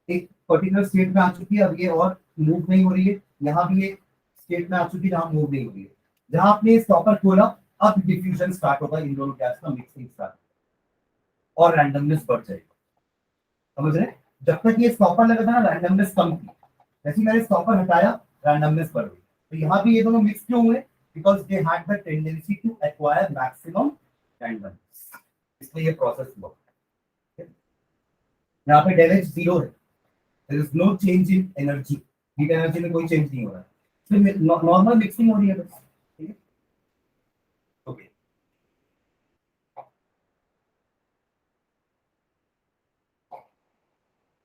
Speaker 1: एक पर्टिकुलर स्टेट में आ चुकी है, अब ये और मूव नहीं हो रही है। यहाँ भी एक स्टेट में आ चुकी है जहाँ मूव नहीं हो रही है। जहां आपने स्टॉपर खोला, अब डिफ्यूजन स्टार्ट होगा, इन दोनों गैस का मिक्सिंग स्टार्ट और रैंडमनेस बढ़ जाएगी। समझ रहे? जब तक ये स्टॉपर लगा था ना, रैंडमनेस कम थी, जैसे मैंने स्टॉपर हटाया रैंडमनेस बढ़ गई। तो यहाँ भी ये दोनों मिक्स क्यों हुए? Because they had the tendency to acquire maximum randomness, इसलिए ये प्रोसेस हुआ। यहाँ पे डेल एच 0 है, there is no change in energy, heat energy में कोई चेंज नहीं हो रहा है, सिर्फ नॉर्मल मिक्सिंग हो रही है बस, ठीक है। ओके,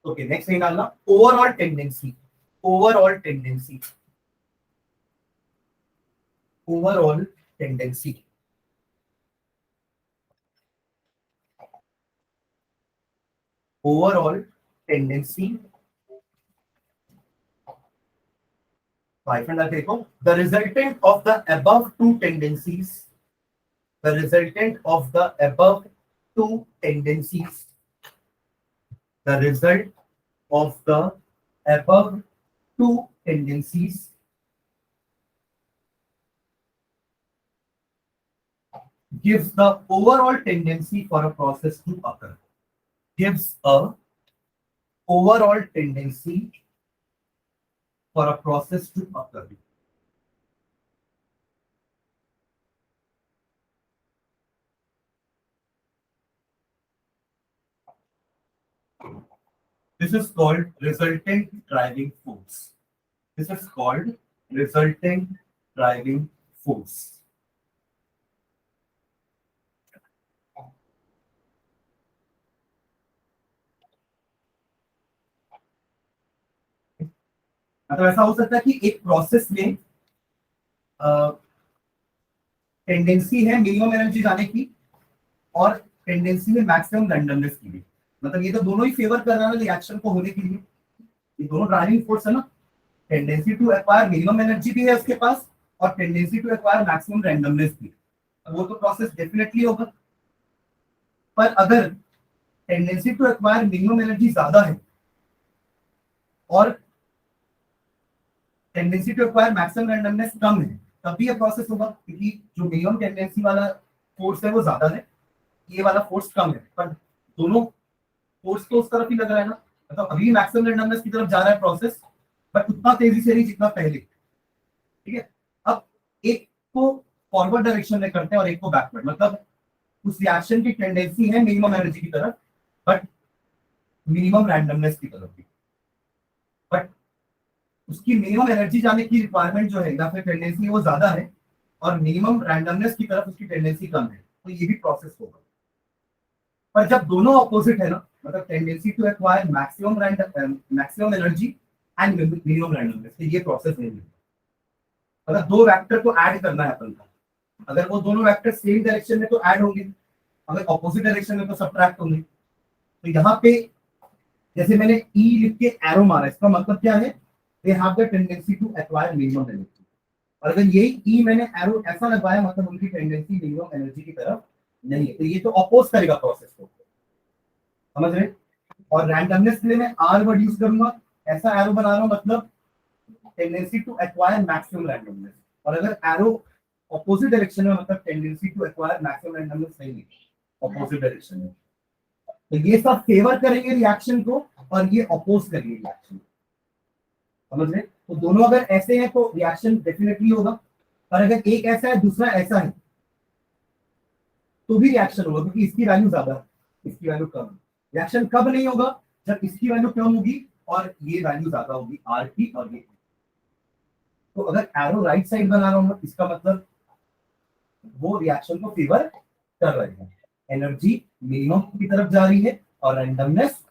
Speaker 1: ओके, नेक्स्ट नहीं डालना। Overall tendency, overall tendency, overall tendency, overall tendency, देखो, the resultant of the above two tendencies, the resultant of the above two tendencies, the result of the above two tendencies gives the overall tendency for a process to occur, gives a overall tendency for a process to occur. This is called resultant driving force. This is called resultant driving force. मतलब ऐसा हो सकता है कि एक process में tendency है minimum energy जाने की और टेंडेंसी है मैक्सिमम रैंडमनेस की भी। मतलब ये तो दोनों ही फेवर कर रहा है रिएक्शन को होने के लिए, ये दोनों ड्राइविंग फोर्स है ना। Tendency to acquire minimum energy भी है उसके पास और tendency to acquire maximum randomness भी, वो तो प्रोसेस डेफिनेटली होगा। पर अगर tendency to acquire minimum energy ज्यादा है और tendency to acquire maximum randomness कम है, तभी ये प्रोसेस होगा, क्योंकि जो मिनिमम टेंडेंसी वाला फोर्स है वो ज्यादा है, ये वाला फोर्स कम है, पर दोनों फोर्स तो उस तरफ ही लग रहा है ना। मतलब अभी मैक्सिमम रैंडमनेस की तरफ जा रहा है प्रोसेस, बट उतना तेजी से नहीं जितना पहले, ठीक है। अब एक को फॉरवर्ड डायरेक्शन में करते हैं और एक को बैकवर्ड, मतलब उस रिएक्शन की टेंडेंसी है मिनिमम एनर्जी की तरफ बट मिनिमम रैंडमनेस की तरफ भी, बट उसकी मिनिमम एनर्जी जाने की रिक्वायरमेंट जो है या फिर टेंडेंसी वो ज्यादा है और मिनिमम रैंडमनेस की तरफ उसकी टेंडेंसी कम है, तो ये भी प्रोसेस होगा। पर जब दोनों ऑपोजिट है ना, मतलब tendency to acquire maximum energy and minimum randomness, तो ये प्रोसेस नहीं है। मतलब दो वेक्टर को ऐड करना है अपन को, अगर वो दोनों वेक्टर सेम डायरेक्शन में तो ऐड होंगे, अगर ऑपोजिट डायरेक्शन में तो सब्ट्रैक्ट होंगे। तो यहाँ पे जैसे मैंने ई लिख के एरो मारा, इसका मतलब क्या है, they have the tendency to acquire minimum energy. और अगर यही ई मैंने एरो ऐसा लगवाया, मतलब उनकी टेंडेंसी मिनिमम एनर्जी की तरफ नहीं है, तो ये तो अपोज करेगा प्रोसेस को, समझ रहे। और रैंडमनेस के लिए मैं आर वर्ड यूज करूंगा, ऐसा एरो बना रहा हूं, मतलब tendency to acquire maximum randomness. और अगर एरो ऑपोजिट डायरेक्शन में, मतलब tendency to acquire maximum randomness नहीं है, ऑपोजिट डायरेक्शन में, तो ये सब फेवर करेंगे रिएक्शन को और ये अपोज करेंगे रिएक्शन, समझ रहे। तो दोनों अगर ऐसे हैं तो रिएक्शन डेफिनेटली होगा, पर अगर एक ऐसा है दूसरा ऐसा है तो भी रिएक्शन होगा, क्योंकि इसकी वैल्यू ज्यादा है, इसकी वैल्यू कम है। रिएक्शन कब नहीं होगा, जब इसकी वैल्यू कम होगी और ये वैल्यू ज्यादा होगी, आर की और ये। तो अगर एरो राइट साइड बना रहा हूं, इसका मतलब वो रिएक्शन को फेवर कर रहे हैं, एनर्जी मिनिमम की तरफ जा रही है और रैंडमनेस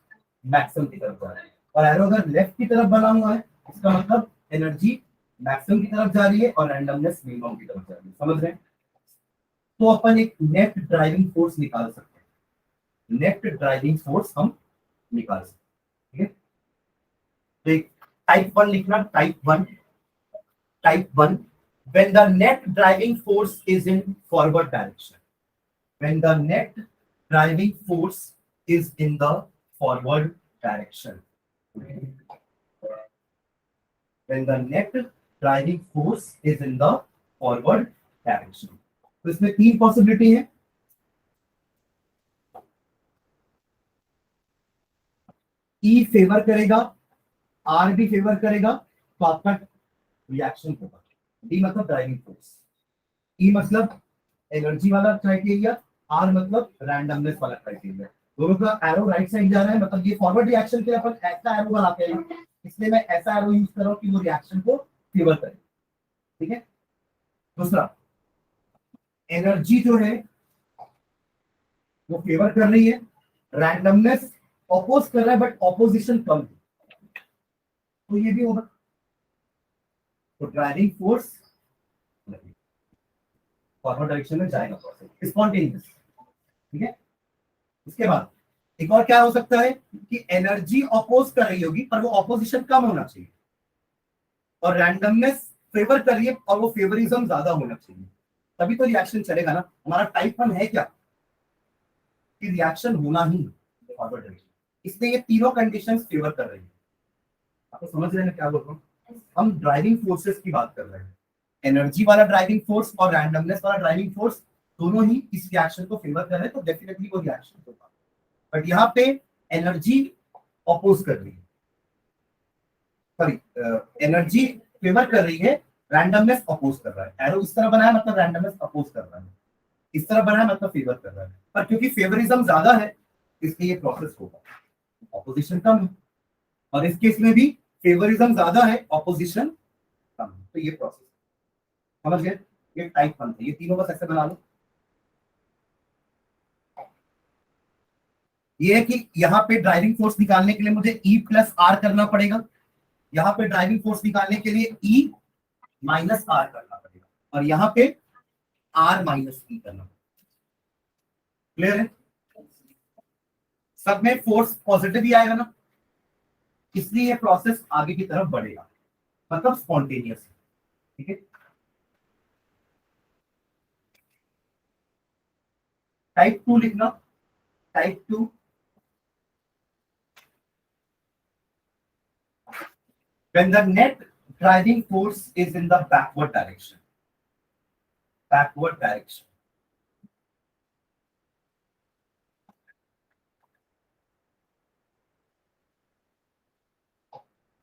Speaker 1: मैक्सिमम की तरफ जा रही है। और एरो अगर लेफ्ट की तरफ बना हुआ है, इसका मतलब एनर्जी मैक्सिमम की तरफ जा रही है और रैंडमनेस मिनिमम की तरफ जा रही है, समझ रहे हैं। तो अपन एक नेट ड्राइविंग फोर्स निकाल सकते हैं, नेट ड्राइविंग फोर्स हम निकाल सकते हैं, ठीक है। तो एक टाइप 1 लिखना, type 1 when the net driving force is in forward direction, when the net driving force is in the forward direction, when the net driving force is in the forward direction। तो इसमें तीन possibility है, ई favour करेगा, are भी favour करेगा, तो आपका reaction होगा। डी मतलब ड्राइविंग फोर्स, ई मतलब एनर्जी वाला क्राइटेरिया, आर मतलब रैंडमनेस वाला क्राइटेरिया। दोनों का एरो राइट साइड जा रहा है, मतलब ये फॉरवर्ड रिएक्शन के लिए अपन ऐसा एरो बनाते हैं, इसलिए मैं ऐसा एरो यूज कर रहा हूं कि वो रिएक्शन को फेवर करे, ठीक है। दूसरा, एनर्जी जो है वो फेवर कर रही है, रैंडमनेस अपोज कर रहा है, बट ऑपोजिशन कम है, तो ये भी होगा। तो ड्राइविंग फोर्स फॉरवर्ड डायरेक्शन में जाएगा, स्पॉन्टेनियस, ठीक है। इसके बाद एक और क्या हो सकता है कि एनर्जी अपोज कर रही होगी पर वो ऑपोजिशन कम होना चाहिए, और रैंडमनेस फेवर कर रही है और वो फेवरिज्म ज्यादा होना चाहिए, तभी तो रिएक्शन चलेगा ना। हमारा टाइप 1 है क्या, कि रिएक्शन होना ही फॉरवर्ड डायरेक्शन, इसलिए ये तीनों कंडीशंस फेवर कर रही है। आपको समझ रहे हैं क्या बोल रहा हूँ, हम ड्राइविंग फोर्सेस की बात कर रहे हैं, एनर्जी वाला ड्राइविंग फोर्स और रैंडमनेस वाला ड्राइविंग फोर्स दोनों ही इस रिएक्शन को फेवर कर रहे हैं, तो डेफिनेटली वो रिएक्शन होगा। बट यहाँ पे एनर्जी अपोज कर रही है, सॉरी एनर्जी फेवर कर रही है, रैंडमनेस अपोज कर रहा है। एरो इस तरह बनाया मतलब रैंडमनेस अपोज कर रहा है, इस तरह बनाया मतलब फेवर कर रहा है, पर क्योंकि फेवरिज्म ज्यादा है इसलिए ये प्रोसेस होगा, ऑपोजिशन कम है। और इस केस में भी फेवरिज्म ज्यादा है, ऑपोजिशन कम है, तो ये प्रोसेस समझ गए। ये टाइप 1 है, ये तीनों बस ऐसे बना लो। ये है कि यहाँ पे ड्राइविंग फोर्स निकालने के लिए मुझे ई प्लस आर करना पड़ेगा, यहाँ पे ड्राइविंग फोर्स निकालने के लिए ई माइनस आर करना पड़ेगा, और यहाँ पे आर माइनस ई करना। क्लियर है, सब में फोर्स पॉजिटिव ही आएगा ना, इसलिए ये प्रोसेस आगे की तरफ बढ़ेगा, मतलब स्पॉन्टेनियस, ठीक है। टाइप 2 लिखना, type 2 when the net driving force is in the backward direction, backward direction,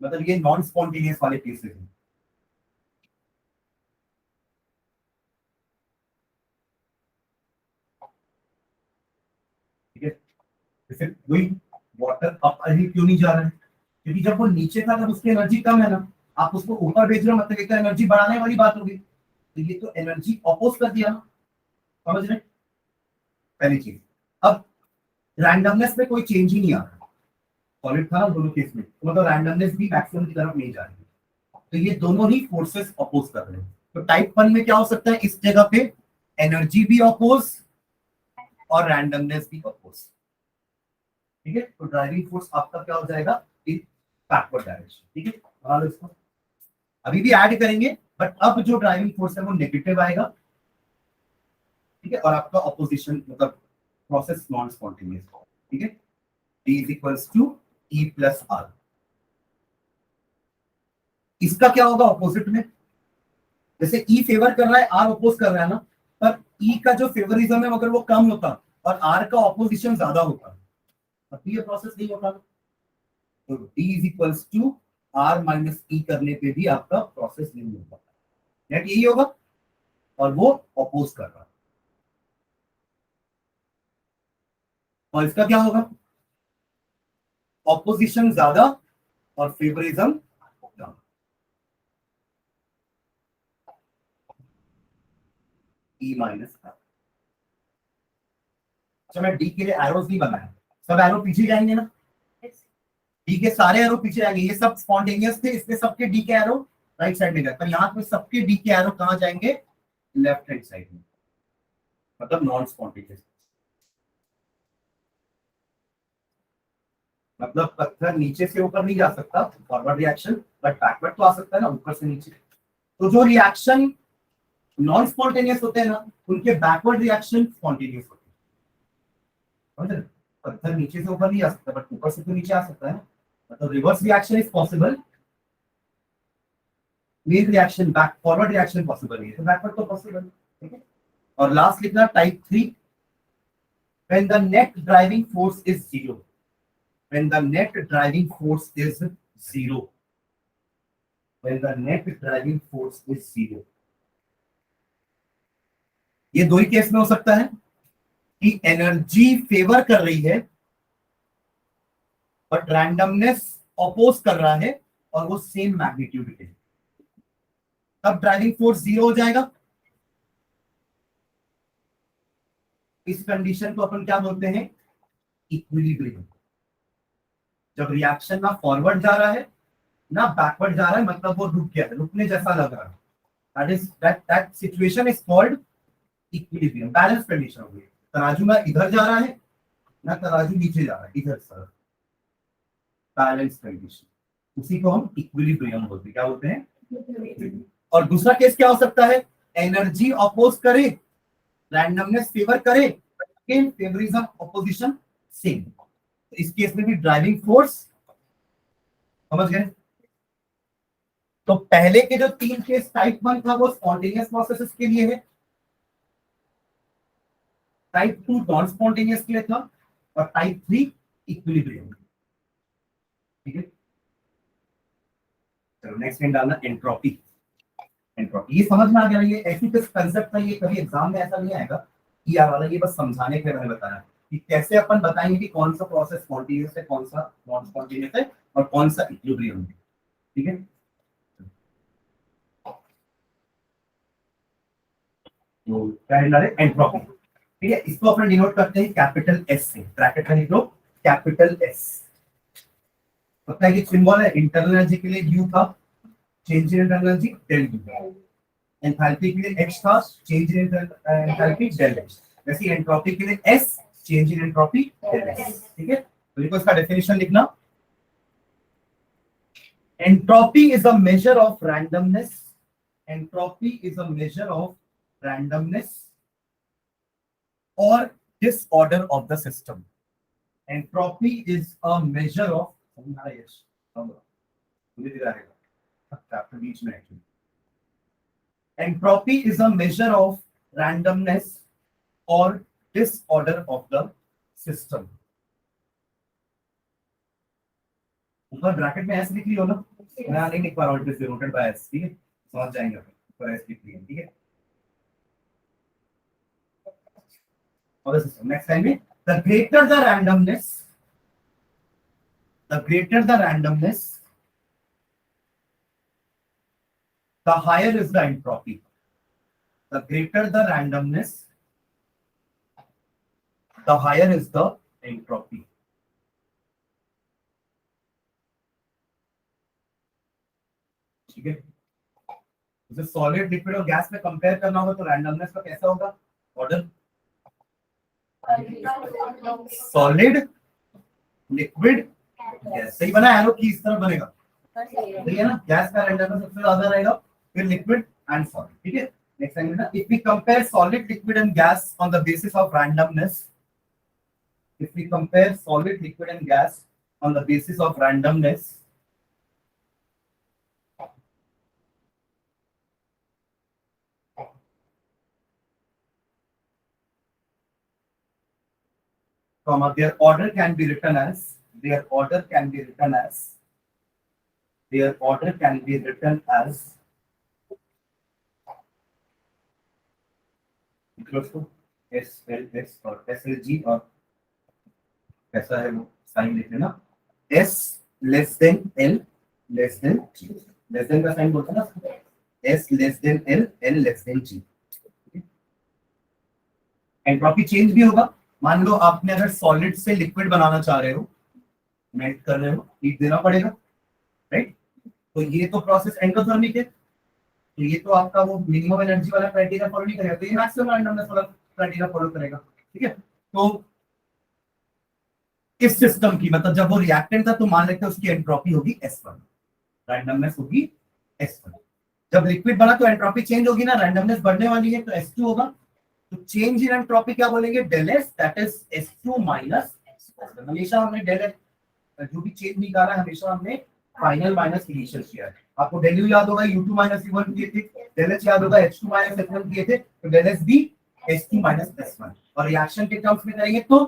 Speaker 1: मतलब ये नॉन स्पॉन्टेनियस वाले केसेस हैं, ठीक है। जैसे वही वाटर अप अभी क्यों नहीं जा रहा है, क्योंकि जब वो नीचे था तब उसकी एनर्जी कम है ना, आप उसको ऊपर भेज रहे हो मतलब एक एनर्जी बढ़ाने वाली बात होगी, तो ये तो एनर्जी अपोज कर दिया, समझ रहे, पहली चीज। अब रैंडमनेस में कोई चेंज ही नहीं आ रहा, सॉलिड था ना दोनों केस में, तो मतलब रैंडमनेस भी मैक्सिमम की तरफ नहीं जा रही, तो ये दोनों ही फोर्सेस अपोज कर रहे हैं। तो टाइप 1 में क्या हो सकता है, इस जगह पे एनर्जी भी अपोज और रैंडमनेस भी अपोज, ठीक है, तो ड्राइविंग फोर्स आपका क्या हो जाएगा इन बैकवर्ड डायरेक्शन। ठीक है, बना लो इसको, अभी भी ऐड करेंगे बट अब जो ड्राइविंग फोर्स है वो नेगेटिव आएगा। ठीक है, और आपका ऑपोजिशन मतलब प्रोसेस नॉन स्पॉन्टेनियस। ठीक है, D is equals to E plus R। इसका क्या होगा ऑपोजिट में, जैसे E फेवर कर रहा है R अपोज कर रहा है ना, पर E का जो फेवरिज्म है अगर वो कम होता और R का ऑपोजिशन ज्यादा होता तब ये प्रोसेस नहीं होता। तो D is equals to R minus E करने पे भी आपका प्रोसेस नहीं होगा, नेट यही होगा, और वो अपोज कर रहा है। और इसका क्या होगा, ऑपोजिशन ज्यादा और फेवरिज्म कम। E minus R। अच्छा, मैं डी के लिए एरोस नहीं बनाया, सब एरो पीछे जाएंगे ना, डी के सारे एरो पीछे जाएंगे, ये सब स्पॉन्टेनियस थे इसलिए सबके डी के एरो राइट साइड में गए, पर यहाँ पे सबके डी के एरो कहाँ जाएंगे, लेफ्ट हैंड साइड में, मतलब नॉन स्पॉन्टेनियस। मतलब पत्थर नीचे से ऊपर नहीं जा सकता फॉरवर्ड रिएक्शन, बट बैकवर्ड तो आ सकता है ना ऊपर से नीचे। तो जो रिएक्शन नॉन स्पॉन्टेनियस होते हैं ना उनके बैकवर्ड रिएक्शन स्पॉन्टेनियस होते हैं। पत्थर नीचे से ऊपर नहीं आ सकता बट ऊपर से तो नीचे आ सकता है ना, मतलब reverse reaction is possible, main reaction back forward reaction possible है, तो बैकवर्ड तो पॉसिबल। ठीक है, और लास्ट लिखना type 3, when the net driving force is zero, when the net driving force is zero, when the net driving force is zero। ये दो ही case में हो सकता है कि एनर्जी फेवर कर रही है बट रैंडमनेस अपोज कर रहा है और वो सेम मैग्नीट्यूड के, तब ड्राइविंग फोर्स जीरो हो जाएगा। इस कंडीशन को अपन क्या बोलते हैं, इक्विलिब्रियम। जब रिएक्शन ना फॉरवर्ड जा रहा है ना बैकवर्ड जा रहा है, मतलब वो रुक गया है, रुकने जैसा लग रहा है, that situation is called equilibrium, balance condition हो गई। तराजू ना इधर जा रहा है ना तराजू नीचे जा रहा है, इधर सर बैलेंस कंडीशन, उसी को हम इक्विलिब्रियम बोलते हैं। क्या बोलते हैं। और दूसरा केस क्या हो सकता है, एनर्जी अपोज करे, रैंडमनेस फेवर करे, फेवरिज्म अपोजिशन सेम। इस केस में भी ड्राइविंग फोर्स, समझ गए। तो पहले के जो 3 केस टाइप 1 था वो स्पॉन्टेनियस प्रोसेसेस के लिए है, टाइप 2 नॉन स्पॉन्टेनियस के लिए था, और टाइप 3 इक्विलिब्रियम। ठीक है, चलो नेक्स्ट में डालना एंट्रोपी। एंट्रोपी ये समझ में आ गया, ये ऐसी कुछ कंसेप्ट था, ये कभी एग्जाम में ऐसा नहीं आएगा ई आर वाला, ये बस समझाने के लिए मैंने बताया कि कैसे अपन बताएंगे कि कौन सा प्रोसेस स्पॉन्टेनियस है, कौन सा नॉन स्पॉन्टेनियस है, और कौन सा इक्विलिब्रियम है। ठीक है, तो क्या है एंट्रोपी। ठीक है, इसको अपन डिनोट करते हैं कैपिटल एस से, ब्रैकेट में लिख लो कैपिटल एस। पता है कि सिंबल है इंटरनल एनर्जी के लिए यू था, change in internal energy del U, enthalpy के लिए एच था, change in enthalpy del H, वैसे एंट्रोपी के लिए S, change in entropy del S. ठीक है, तो देखो इसका डेफिनेशन लिखना, entropy is a measure of randomness, entropy is a measure of randomness or disorder of the system. Entropy is a measure of entropy is a measure of randomness or disorder of the system. ऊपर bracket में S लिख लियो ना, मैं नहीं लिख पा रहा हूँ, it is denoted by S. ठीक है, समझ जाएंगे ऊपर एस लिख लिया। ठीक है, of the system. Next time, the greater the randomness, the higher is the entropy. The greater the randomness, the higher is the entropy. ठीक है, जैसे सॉलिड, लिक्विड और गैस में कंपेयर करना होगा तो रैंडमनेस का कैसा होगा ऑर्डर, सॉलिड लिक्विड गैस। सही बना, एरो की इस तरह बनेगा, सही है ना। गैस का रैंडमनेस सबसे ज्यादा रहेगा, फिर लिक्विड एंड सॉलिड। ठीक है, नेक्स्ट टाइम ना, if we compare solid, liquid and gas on the basis of randomness, if we compare solid, liquid and gas on the basis of randomness, comma, their order can be written as, their order can be written as, their order can be written as equals to S L S और S L G, और कैसा है वो sign लिख लेना, S less than L less than G, less than का sign बोलते हैं ना, S less than L, L less than G। Entropy change भी होगा। मान लो आपने अगर सॉलिड से लिक्विड बनाना चाह रहे हो, मेल्ट कर रहे हो, हीट देना पड़ेगा, राइट। तो ये तो प्रोसेस एंडोथर्मिक है, तो ये तो आपका वो मिनिमम एनर्जी वाला क्राइटेरिया फॉलो नहीं करेगा, तो ये मैक्सिमम रैंडमनेस वाला क्राइटेरिया फॉलो करेगा। ठीक है, तो इस सिस्टम की मतलब जब वो रिएक्टेंट था तो मान लेते हैं उसकी एंट्रोपी होगी S1, रैंडमनेस होगी S1। जब लिक्विड बना तो एंट्रोपी चेंज होगी ना, रैंडमनेस बढ़ने वाली है तो S2 होगा, तो चेंज इन एंट्रोपी क्या बोलेंगे, del S, that is S2 minus S1। हमेशा हमने डेल एस जो भी चेंज निकाला है हमेशा हमने फाइनल माइनस इनिशियल किया है। आपको डेल यू याद होगा, U2 माइनस U1 किए थे, डेल एच याद होगा, H2 माइनस H1 किए थे, तो डेल एस भी S2 माइनस S1। और रिएक्शन के टर्म्स में करेंगे तो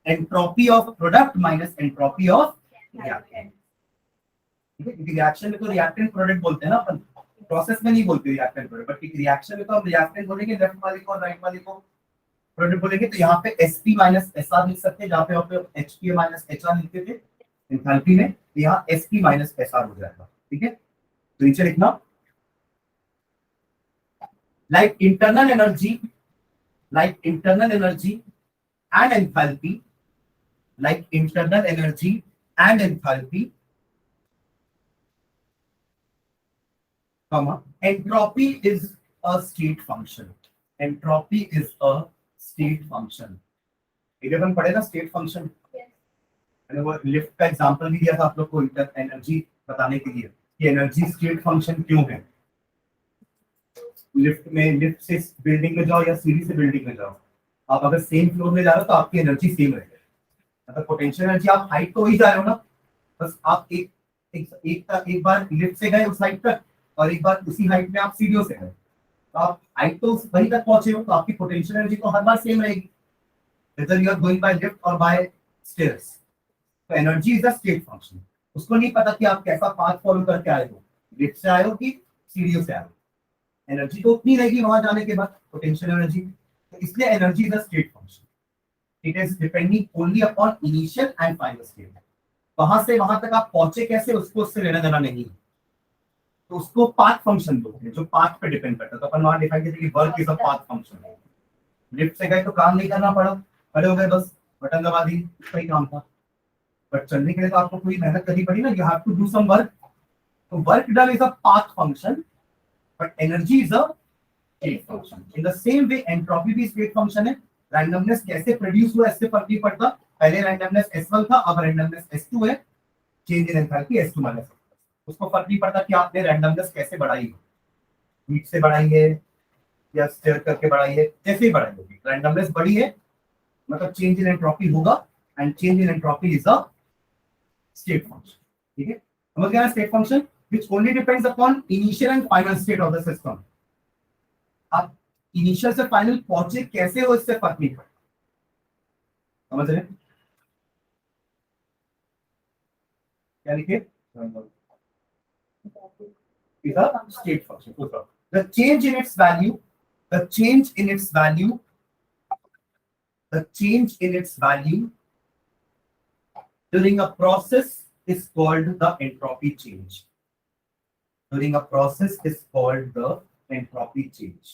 Speaker 1: entropy of product minus entropy of reactant. ठीक है, क्योंकि रिएक्शन में तो रिएक्टेंट प्रोडक्ट बोलते हैं ना अपन, प्रोसेस में नहीं बोलते रिएक्टेंट प्रोडक्ट, बट रिएक्शन में तो हम रिएक्टेंट बोलेंगे, लेफ्ट वाले को और राइट वाले को प्रोडक्ट बोलेंगे। तो यहाँ पे Sp माइनस Sr लिख सकते हैं, जहाँ पे आप Hpa माइनस Hr लिखते थे एंथैल्पी में, यहाँ Sp माइनस Sr हो जाएगा। ठीक है, तो नीचे लिखना, like internal energy and enthalpy, like internal energy and enthalpy, comma, entropy is a state function, entropy is a state function। ये अपन पढ़े ना स्टेट फंक्शन, मैंने वो लिफ्ट का एग्जांपल भी दिया था आप लोग को एनर्जी बताने के लिए कि एनर्जी स्टेट फंक्शन क्यों है। लिफ्ट में, लिफ्ट से बिल्डिंग में जाओ या सीढ़ी से बिल्डिंग में जाओ, आप अगर सेम फ्लोर में जा रहे हो तो आपकी एनर्जी सेम रहेगी, मतलब पोटेंशियल एनर्जी, आप हाइट तो वही जा रहे हो ना, बस आप एक बार लिफ्ट से गए उस हाइट तक और एक बार उसी हाइट में आप सीढ़ियों से गए, तो आप हाइट तो वहीं तक पहुंचे हो, तो आपकी पोटेंशियल एनर्जी तो हर बार सेम रहेगी, whether you are going by lift or by stairs। तो energy is a state function. उसको नहीं पता कि आप कैसा पाथ फॉलो करके आए हो, लिफ्ट से आए हो कि सीढ़ियों से आए हो, एनर्जी तो उतनी रहेगी वहां जाने के बाद, पोटेंशियल एनर्जी। तो इसलिए energy is a state function, it is depending only upon initial and final state. वहां से वहां तक आप पहुंचे कैसे, उसको उससे लेना देना नहीं, तो उसको पाथ फंक्शन बोलते हैं, जो पाथ पे डिपेंड करता है। तो अपन वहां डिफाइन करते हैं कि work is a path function. Lift से गए तो काम नहीं करना पड़ा, खड़े हो गए, बस बटन दबा दी, सही काम था, बट चलने के लिए तो आपको पूरी मेहनत करनी पड़ी ना, you have to do some work. तो work done is a path function, but energy is a state function. In the same way entropy भी स्टेट फंक्शन है। रैंडमनेस कैसे प्रोड्यूस हुआ इससे फर्क नहीं पड़ता, पहले रैंडमनेस S1 था, अब रैंडमनेस S2 है, change in enthalpy S2 minus, उसको फर्क नहीं पड़ता कि आपने रैंडमनेस कैसे बढ़ाई हो, हीट से बढ़ाई है या स्टिर करके बढ़ाई है, कैसे ही बढ़ाई होगी, रैंडमनेस बढ़ी है मतलब चेंज इन एंट्रोपी होगा, and change in entropy is a state function. ठीक है, समझ गया state function, which only depends upon initial and final state of the system। आप इनिशियल से फाइनल पहुंचे कैसे हो इससे फर्क नहीं पड़ता, समझ रहे, क्या लिखे, is a state function। The change in its value, the change in its value, the change in its value during a process is called the entropy change। During a process is called the entropy change।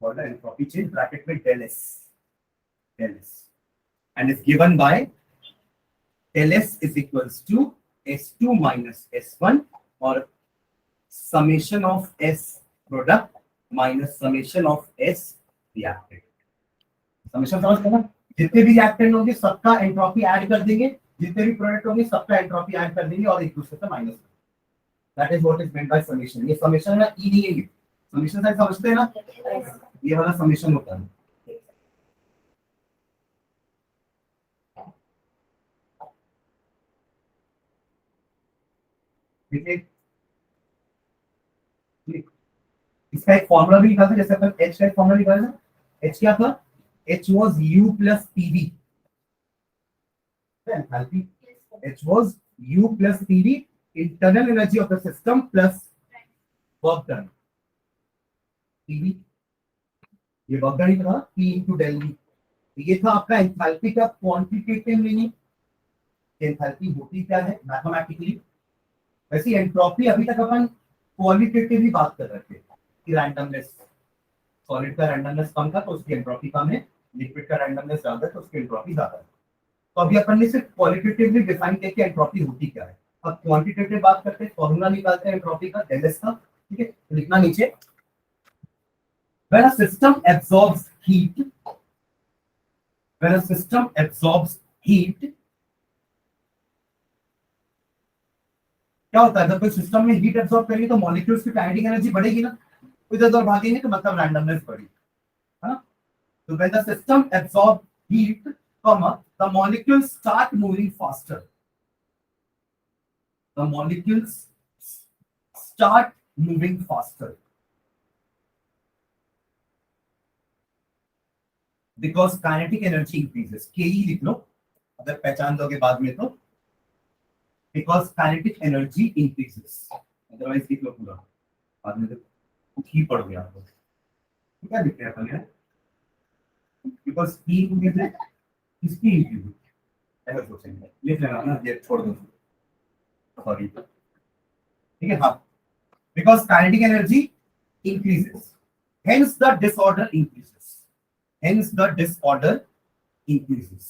Speaker 1: Called the entropy change, bracket में del S, and is given by del S is equals to S2 minus S1 or summation of S product minus summation of S reactant. Summation समझ गए ना? जितने भी reactant होंगे सबका entropy add कर देंगे, जितने भी प्रोडक्ट होंगे सबका एंट्रोपी ऐड कर देंगे और एक दूसरे से minus. That is what is meant by summation. ये समेशन ना ई नहीं है, समेशन साइड समझते हैं ना? ये वाला समेशन होता है। ठीक है, इसका एक फॉर्मूला भी लिखा था, जैसे अपन एच का एक फॉर्मूला लिखा है ना, एच क्या था? H was you plus PV, enthalpy. H was you plus PV, internal energy of the system plus work done. PV ये वर्क डन ही था, पी इनटू डेल वी। ये था आपका एंथैल्पी का क्वांटिटेटिव मीनिंग। एंथैल्पी होती क्या है मैथमेटिकली। वैसे एंट्रोपी अभी तक अपन क्वालिटेटिवली बात कर रहे थे कि रैंडमनेस, सॉलिड का रैंडमनेस कम था तो उसकी एंट्रोपी कम है, लिक्विड का रैंडमनेस ज्यादा है तो उसकी एंट्रोपी ज्यादा है। तो अभी अपन ने सिर्फ क्वालिटेटिवली डिफाइन किया कि एंट्रोपी होती क्या है। अब क्वांटिटेटिव बात करते हैं, फॉर्मूला निकालते हैं एंट्रोपी का, डेल एस का। ठीक है, तो लिखना नीचे, when a system absorbs heat, when a system absorbs heat, क्या होता है जब कोई सिस्टम में हीट एब्सॉर्ब करेगी तो मॉलिक्यूल्स की काइनेटिक एनर्जी बढ़ेगी ना, इधर उधर भागेंगे तो मतलब रैंडमनेस बढ़ेगी, है ना? तो when the system absorbs heat, the molecules start moving faster. The molecules start moving faster because kinetic energy increases. Ke लिख लो अगर पहचान दोगे बाद में तो, because kinetic energy increases. Otherwise लिख लो पूरा, बाद में तो कुछ ही पढ़ गया आपको। क्या लिख रहे हैं अपन यार? Because he increases, इसकी increases ऐसा सोचेंगे, लिख लेना ना, ये छोड़ दो, सॉरी। ठीक है, हाँ, because kinetic energy increases, hence the disorder increases, hence the disorder increases.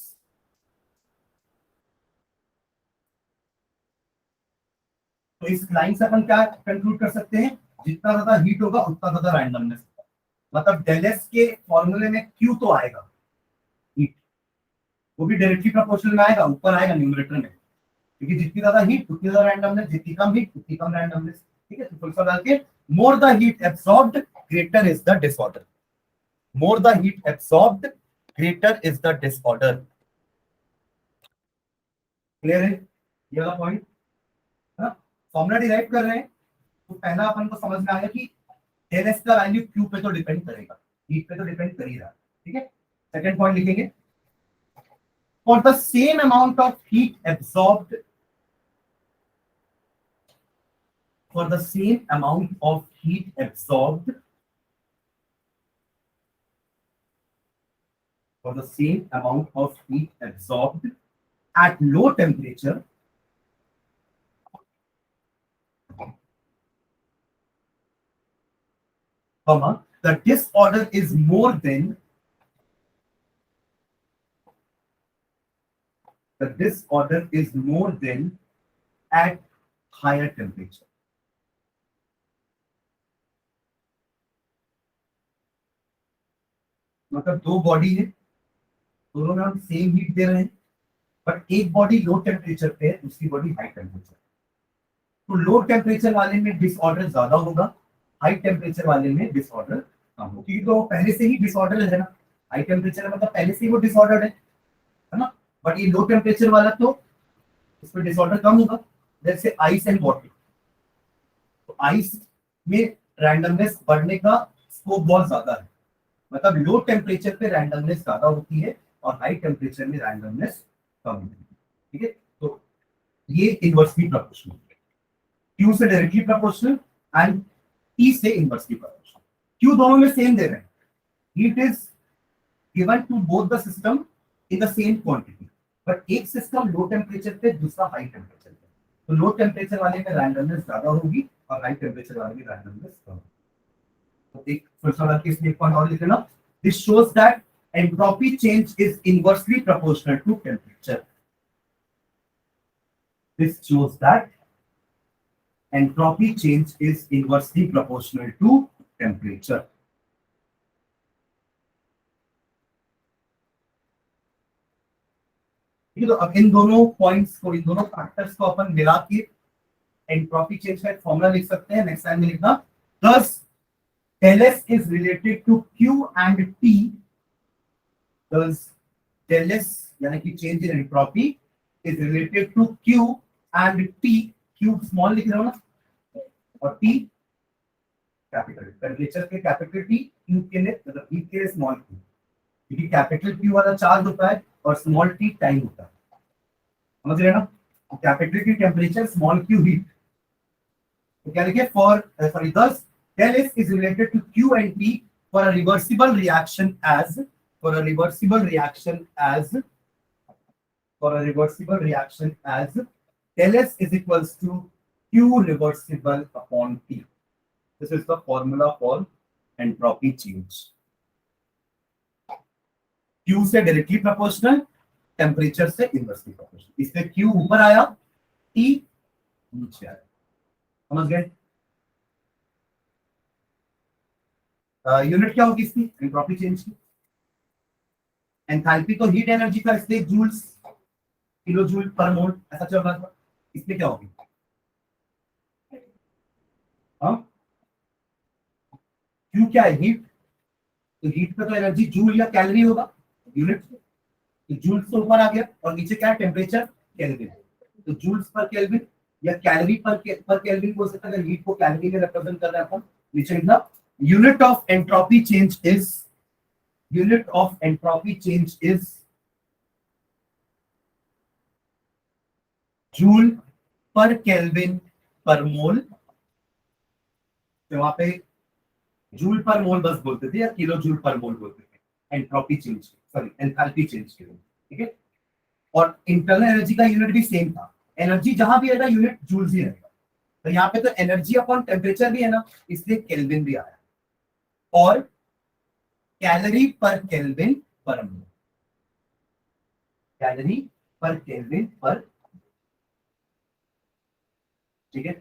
Speaker 1: तो इस लाइन से अपन क्या कंक्लूड कर सकते हैं? जितना ज्यादा हीट होगा उतना ज्यादा रैंडमनेस होगा। मतलब डेल एस के फॉर्मूले में क्यू तो आएगा, हीट, वो भी डायरेक्टली प्रोपोर्शनल में आएगा, ऊपर आएगा न्यूमरेटर में, क्योंकि जितनी ज्यादा हीट उतनी ज्यादा रैंडमनेस, जितनी कम हीट उतनी कम रैंडमनेस। ठीक है, तो फुल स्टॉप डाल के, more the heat absorbed greater is the disorder, more the heat absorbed greater is the disorder. Clear है ये वाला पॉइंट? फॉर्मूला डिराइव कर रहे हैं तो पहला अपन को समझ में आया कि डेल एस का वैल्यू क्यू पे तो डिपेंड करेगा, हीट पे तो डिपेंड कर ही रहा है। ठीक है, सेकंड पॉइंट लिखेंगे, for the same amount of heat absorbed, for the same amount of heat absorbed, for the same amount of heat absorbed at low temperature, the disorder is more than, the disorder is more than at higher temperature. मतलब दो body है, दोनों में हम same heat दे रहे हैं, but एक body लो temperature पे है, दूसरी बॉडी हाई टेम्परेचर। तो लो टेम्परेचर वाले में डिसऑर्डर ज्यादा होगा, हाई टेम्परेचर वाले में डिसऑर्डर कम होगा, क्योंकि तो पहले से ही डिसऑर्डर है ना, हाई टेम्परेचर मतलब पहले से ही वो डिसऑर्डर है ना। बट ये लो टेम्परेचर वाला तो इसमें डिसऑर्डर कम होगा, जैसे आइस एंड वाटर। तो आइस में रैंडमनेस बढ़ने का स्कोप बहुत ज्यादा है, मतलब लो टेम्परेचर पे रैंडमनेस ज्यादा होती है और हाई टेम्परेचर में रैंडमनेस कम होती है। ठीक है, तो ये इनवर्सली प्रोपोर्शनल, क्यू से डायरेक्टली प्रोपोर्शनल एंड टी से इनवर्सली प्रोपोर्शनल। क्यू दोनों में सेम दे रहे हैं, heat is given to both the system in the same quantity, but एक सिस्टम लो टेम्परेचर पे, दूसरा हाई टेम्परेचर पे। तो लो टेम्परेचर वाले में रैंडमनेस ज्यादा होगी और हाई टेम्परेचर वाले में रैंडमनेस कम होगी। तो एक फिर सवाल के इसमें एक पॉइंट और लिख लेना, this shows that entropy change is inversely proportional to temperature. This shows that entropy change is inversely proportional to temperature. तो अब इन दोनों पॉइंट्स को, इन दोनों फैक्टर्स को अपन मिला के एंट्रोपी चेंज का एक फॉर्मूला लिख सकते हैं। नेक्स्ट टाइम में लिखना, thus del S is related to Q and T, thus del S यानी कि change in entropy is related to Q and T, Q small लिख रहे हो ना, और T कैपिटल। टेम्परेचर के कैपिटल T, Q के लिए मतलब हीट के लिए स्मॉल Q, क्योंकि कैपिटल Q वाला चार्ज होता है और स्मॉल T टाइम होता है, समझ रहे हैं ना। Capital Q temperature, small Q heat. तो क्या लिखे, for sorry thus del S is related to Q and T for a reversible reaction as del S is equals to Q reversible upon T. This is the formula for entropy change. Q से directly proportional, temperature से inversely proportional. इसमें Q ऊपर आया, T नीचे आया, समझ गए। Unit क्या होगी इसकी, एंट्रोपी चेंज की। एंथैल्पी तो हीट एनर्जी का, इसलिए जूल्स किलो जूल पर मोल ऐसा चल रहा था। इसमें क्या होगी, हाँ क्यू क्या है, हीट। तो हीट का तो एनर्जी जूल या कैलोरी होगा, यूनिट। तो जूल्स तो ऊपर आ गया और नीचे क्या है, टेम्परेचर केल्विन। तो जूल्स पर केल्विन या कैलोरी पर केल्विन बोल सकते हैं, अगर हीट को कैलोरी में रिप्रेजेंट कर रहे हैं अपन। नीचे लिखना, unit of entropy change is joule पर केल्विन पर मोल। तो वहां पे जूल पर मोल बस बोलते थे या किलो जूल पर मोल बोलते थे entropy change, sorry enthalpy change के लिए, ठीक है। और इंटरनल एनर्जी का यूनिट भी सेम था, एनर्जी जहां भी रहेगा यूनिट जूल्स ही रहेगा। तो यहाँ पे तो एनर्जी अपॉन टेम्परेचर भी है ना, इसलिए केल्विन भी आया, और कैलोरी पर केल्विन पर मोल, कैलोरी पर केल्विन पर, ठीक है।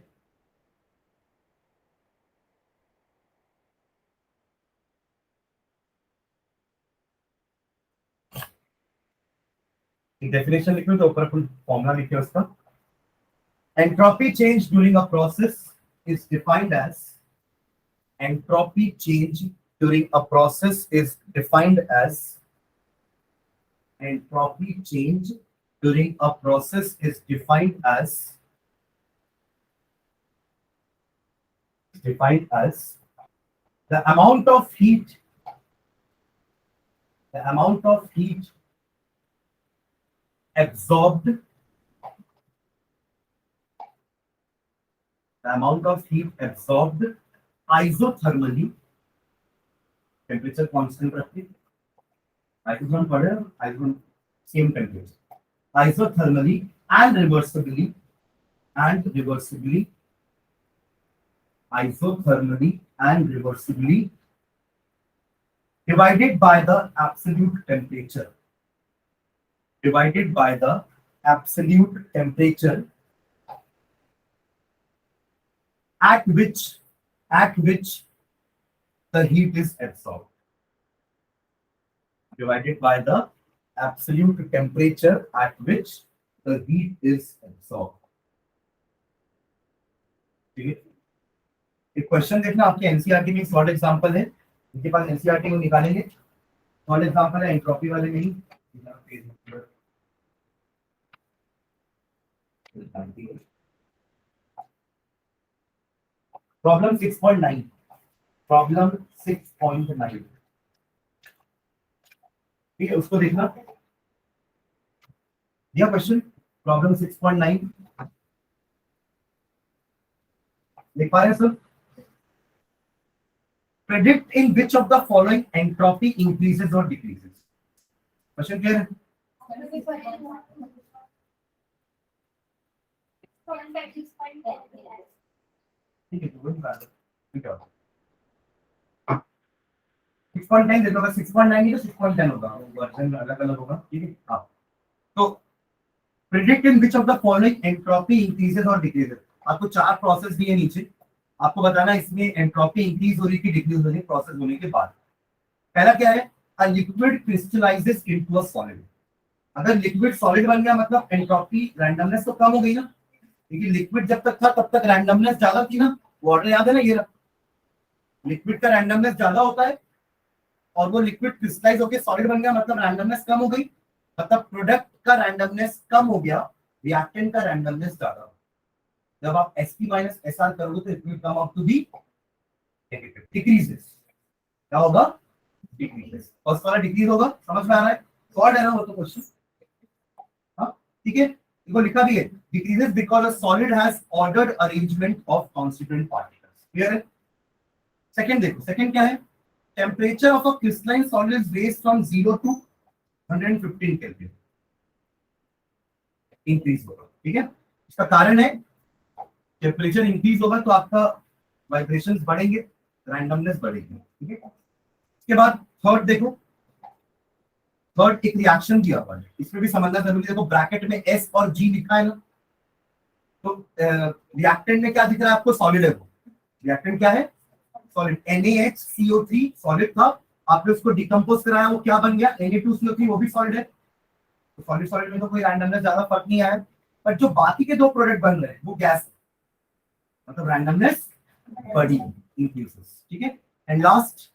Speaker 1: डेफिनेशन लिखो तो ऊपर अपन फॉर्मूला लिखे उसका। Entropy change during a process is defined as, entropy change during a process is defined as, entropy change during a process is defined as the amount of heat absorbed isothermally, temperature constant रखते, isothermal पढ़े, isothermal same temperature, isothermally and reversibly, divided by the absolute temperature, at which the heat is absorbed, divided by the absolute temperature at which the heat is absorbed। ठीक है, एक question देखना आपके NCERT में, short example है, इनके पास NCERT में निकालेंगे, शॉर्ट एग्जांपल है, एंट्रोपी वाले में ही। प्रॉब्लम 6.9, ठीक है, उसको देखना। दिया क्वेश्चन, प्रॉब्लम 6.9 लिख पा रहे हैं sir. Predict in which of the following entropy increases और डिक्रीजेस। क्वेश्चन क्लियर है? ठीक है, ठीक है, 6.9 देखो, अगर 6.9 है तो 6.10 होगा, वर्जन अलग अलग होगा, ठीक है। हाँ, तो predict in which of the following entropy increases और डिक्रीजेस। आपको चार प्रोसेस दिए नीचे, आपको बताना इसमें एंट्रोपी इंक्रीज हो रही है कि डिक्रीज हो रही है प्रोसेस होने के बाद। पहला क्या है, a liquid crystallises into a solid. अगर लिक्विड सॉलिड बन गया मतलब एंट्रोपी रैंडमनेस तो कम हो गई ना, क्योंकि लिक्विड जब तक था तब तक रैंडमनेस ज्यादा थी ना। वाटर याद है ना, ये लिक्विड का रैंडमनेस ज्यादा होता है और वो लिक्विड क्रिस्टलाइज होकर सॉलिड बन गया मतलब रैंडमनेस कम हो गई, मतलब प्रोडक्ट का रैंडमनेस कम हो गया, रिएक्टेंट का रैंडमनेस ज्यादा। जब आप Sp माइनस SR करोगे तो it will come out to be negative, decreases. क्या होगा, डिक्रीजेस। फर्स्ट वाला डिक्रीज होगा, समझ में आ रहा है, सॉल्व है ना वो तो क्वेश्चन। हाँ ठीक है, देखो लिखा भी है, decreases because a solid has ordered arrangement of constituent particles. Clear है। सेकंड देखो, सेकंड क्या है, temperature of a crystalline solid is raised from 0 to 115 kelvin, increase होगा। ठीक है, इसका कारण है टेम्परेचर इंक्रीज होगा तो आपका वाइब्रेशंस बढ़ेंगे, रैंडमनेस बढ़ेगी। ठीक है, इसके बाद थर्ड देखो, थर्ड एक रिएक्शन दिया हुआ है, इसमें भी समझना जरूरी है। देखो ब्रैकेट में S और G लिखा है ना, तो रिएक्टेंट में क्या दिख रहा है आपको, सॉलिड है वो। रिएक्टेंट क्या है, सॉलिड। NaHCO3 सॉलिड था, आपने उसको डिकम्पोज कराया, वो क्या बन गया, Na2CO3, वो भी सॉलिड है। तो सॉलिड सॉलिड में तो कोई रैंडमनेस ज्यादा फर्क नहीं आया, पर जो बाकी के दो प्रोडक्ट बन रहे हैं वो गैस, मतलब रैंडमनेस बढ़ी, इंक्रीजेस। ठीक है, एंड लास्ट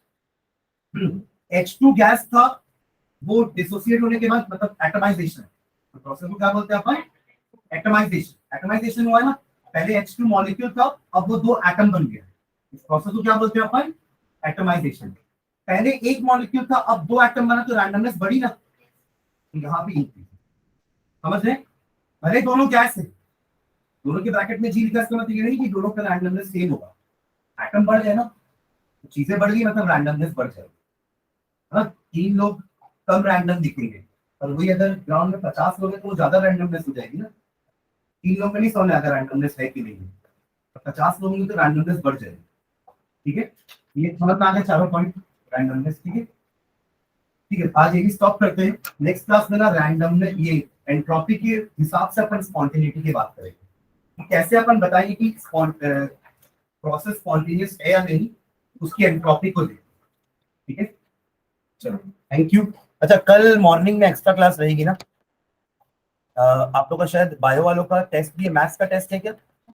Speaker 1: H2 गैस था, वो डिसोसिएट होने के बाद मतलब एटमाइजेशन, तो प्रोसेस को क्या बोलते हैं अपन, एटमाइजेशन। एटमाइजेशन हुआ है ना, पहले H2 मॉलिक्यूल था, अब वो दो एटम बन गया, इस प्रोसेस को क्या बोलते हैं अपन, एटमाइजेशन। पहले एक मॉलिक्यूल था, अब दो एटम बना, तो रैंडमनेस बढ़ी ना, यहाँ भी इंक्रीज। समझ रहे, भले दोनों गैस है, दोनों के ब्रैकेट में G लिखा, इसका मतलब ये नहीं कि दोनों का रैंडमनेस सेम होगा। एटम बढ़ जाए ना, तो चीजें बढ़ गई मतलब रैंडमनेस बढ़ जाएगी। हाँ, 3 लोग कम रैंडम दिखेंगे, और वही अगर ग्राउंड में 50 लोग हैं तो वो ज्यादा रैंडमनेस हो जाएगी ना। 3 लोग में नहीं समझ आएगा रैंडमनेस है कि नहीं है, 50 लोग होंगे तो रैंडमनेस बढ़ जाएगी। ठीक है, ये समझ में आ गया चारों पॉइंट रैंडमनेस। ठीक है, ठीक है, आज यही स्टॉप करते हैं। नेक्स्ट क्लास में ना रैंडमनेस, ये एंट्रोपी के हिसाब से अपन स्पॉन्टेनिटी की बात करेंगे, कैसे अपन बताएंगे कि प्रोसेस स्पॉन्टेनियस है या नहीं, उसकी एंट्रोपी को देखें। ठीक है, चलो थैंक यू। अच्छा, कल मॉर्निंग में एक्स्ट्रा क्लास रहेगी ना, आप लोग का शायद बायो वालों का टेस्ट भी है, मैथ्स का टेस्ट है क्या?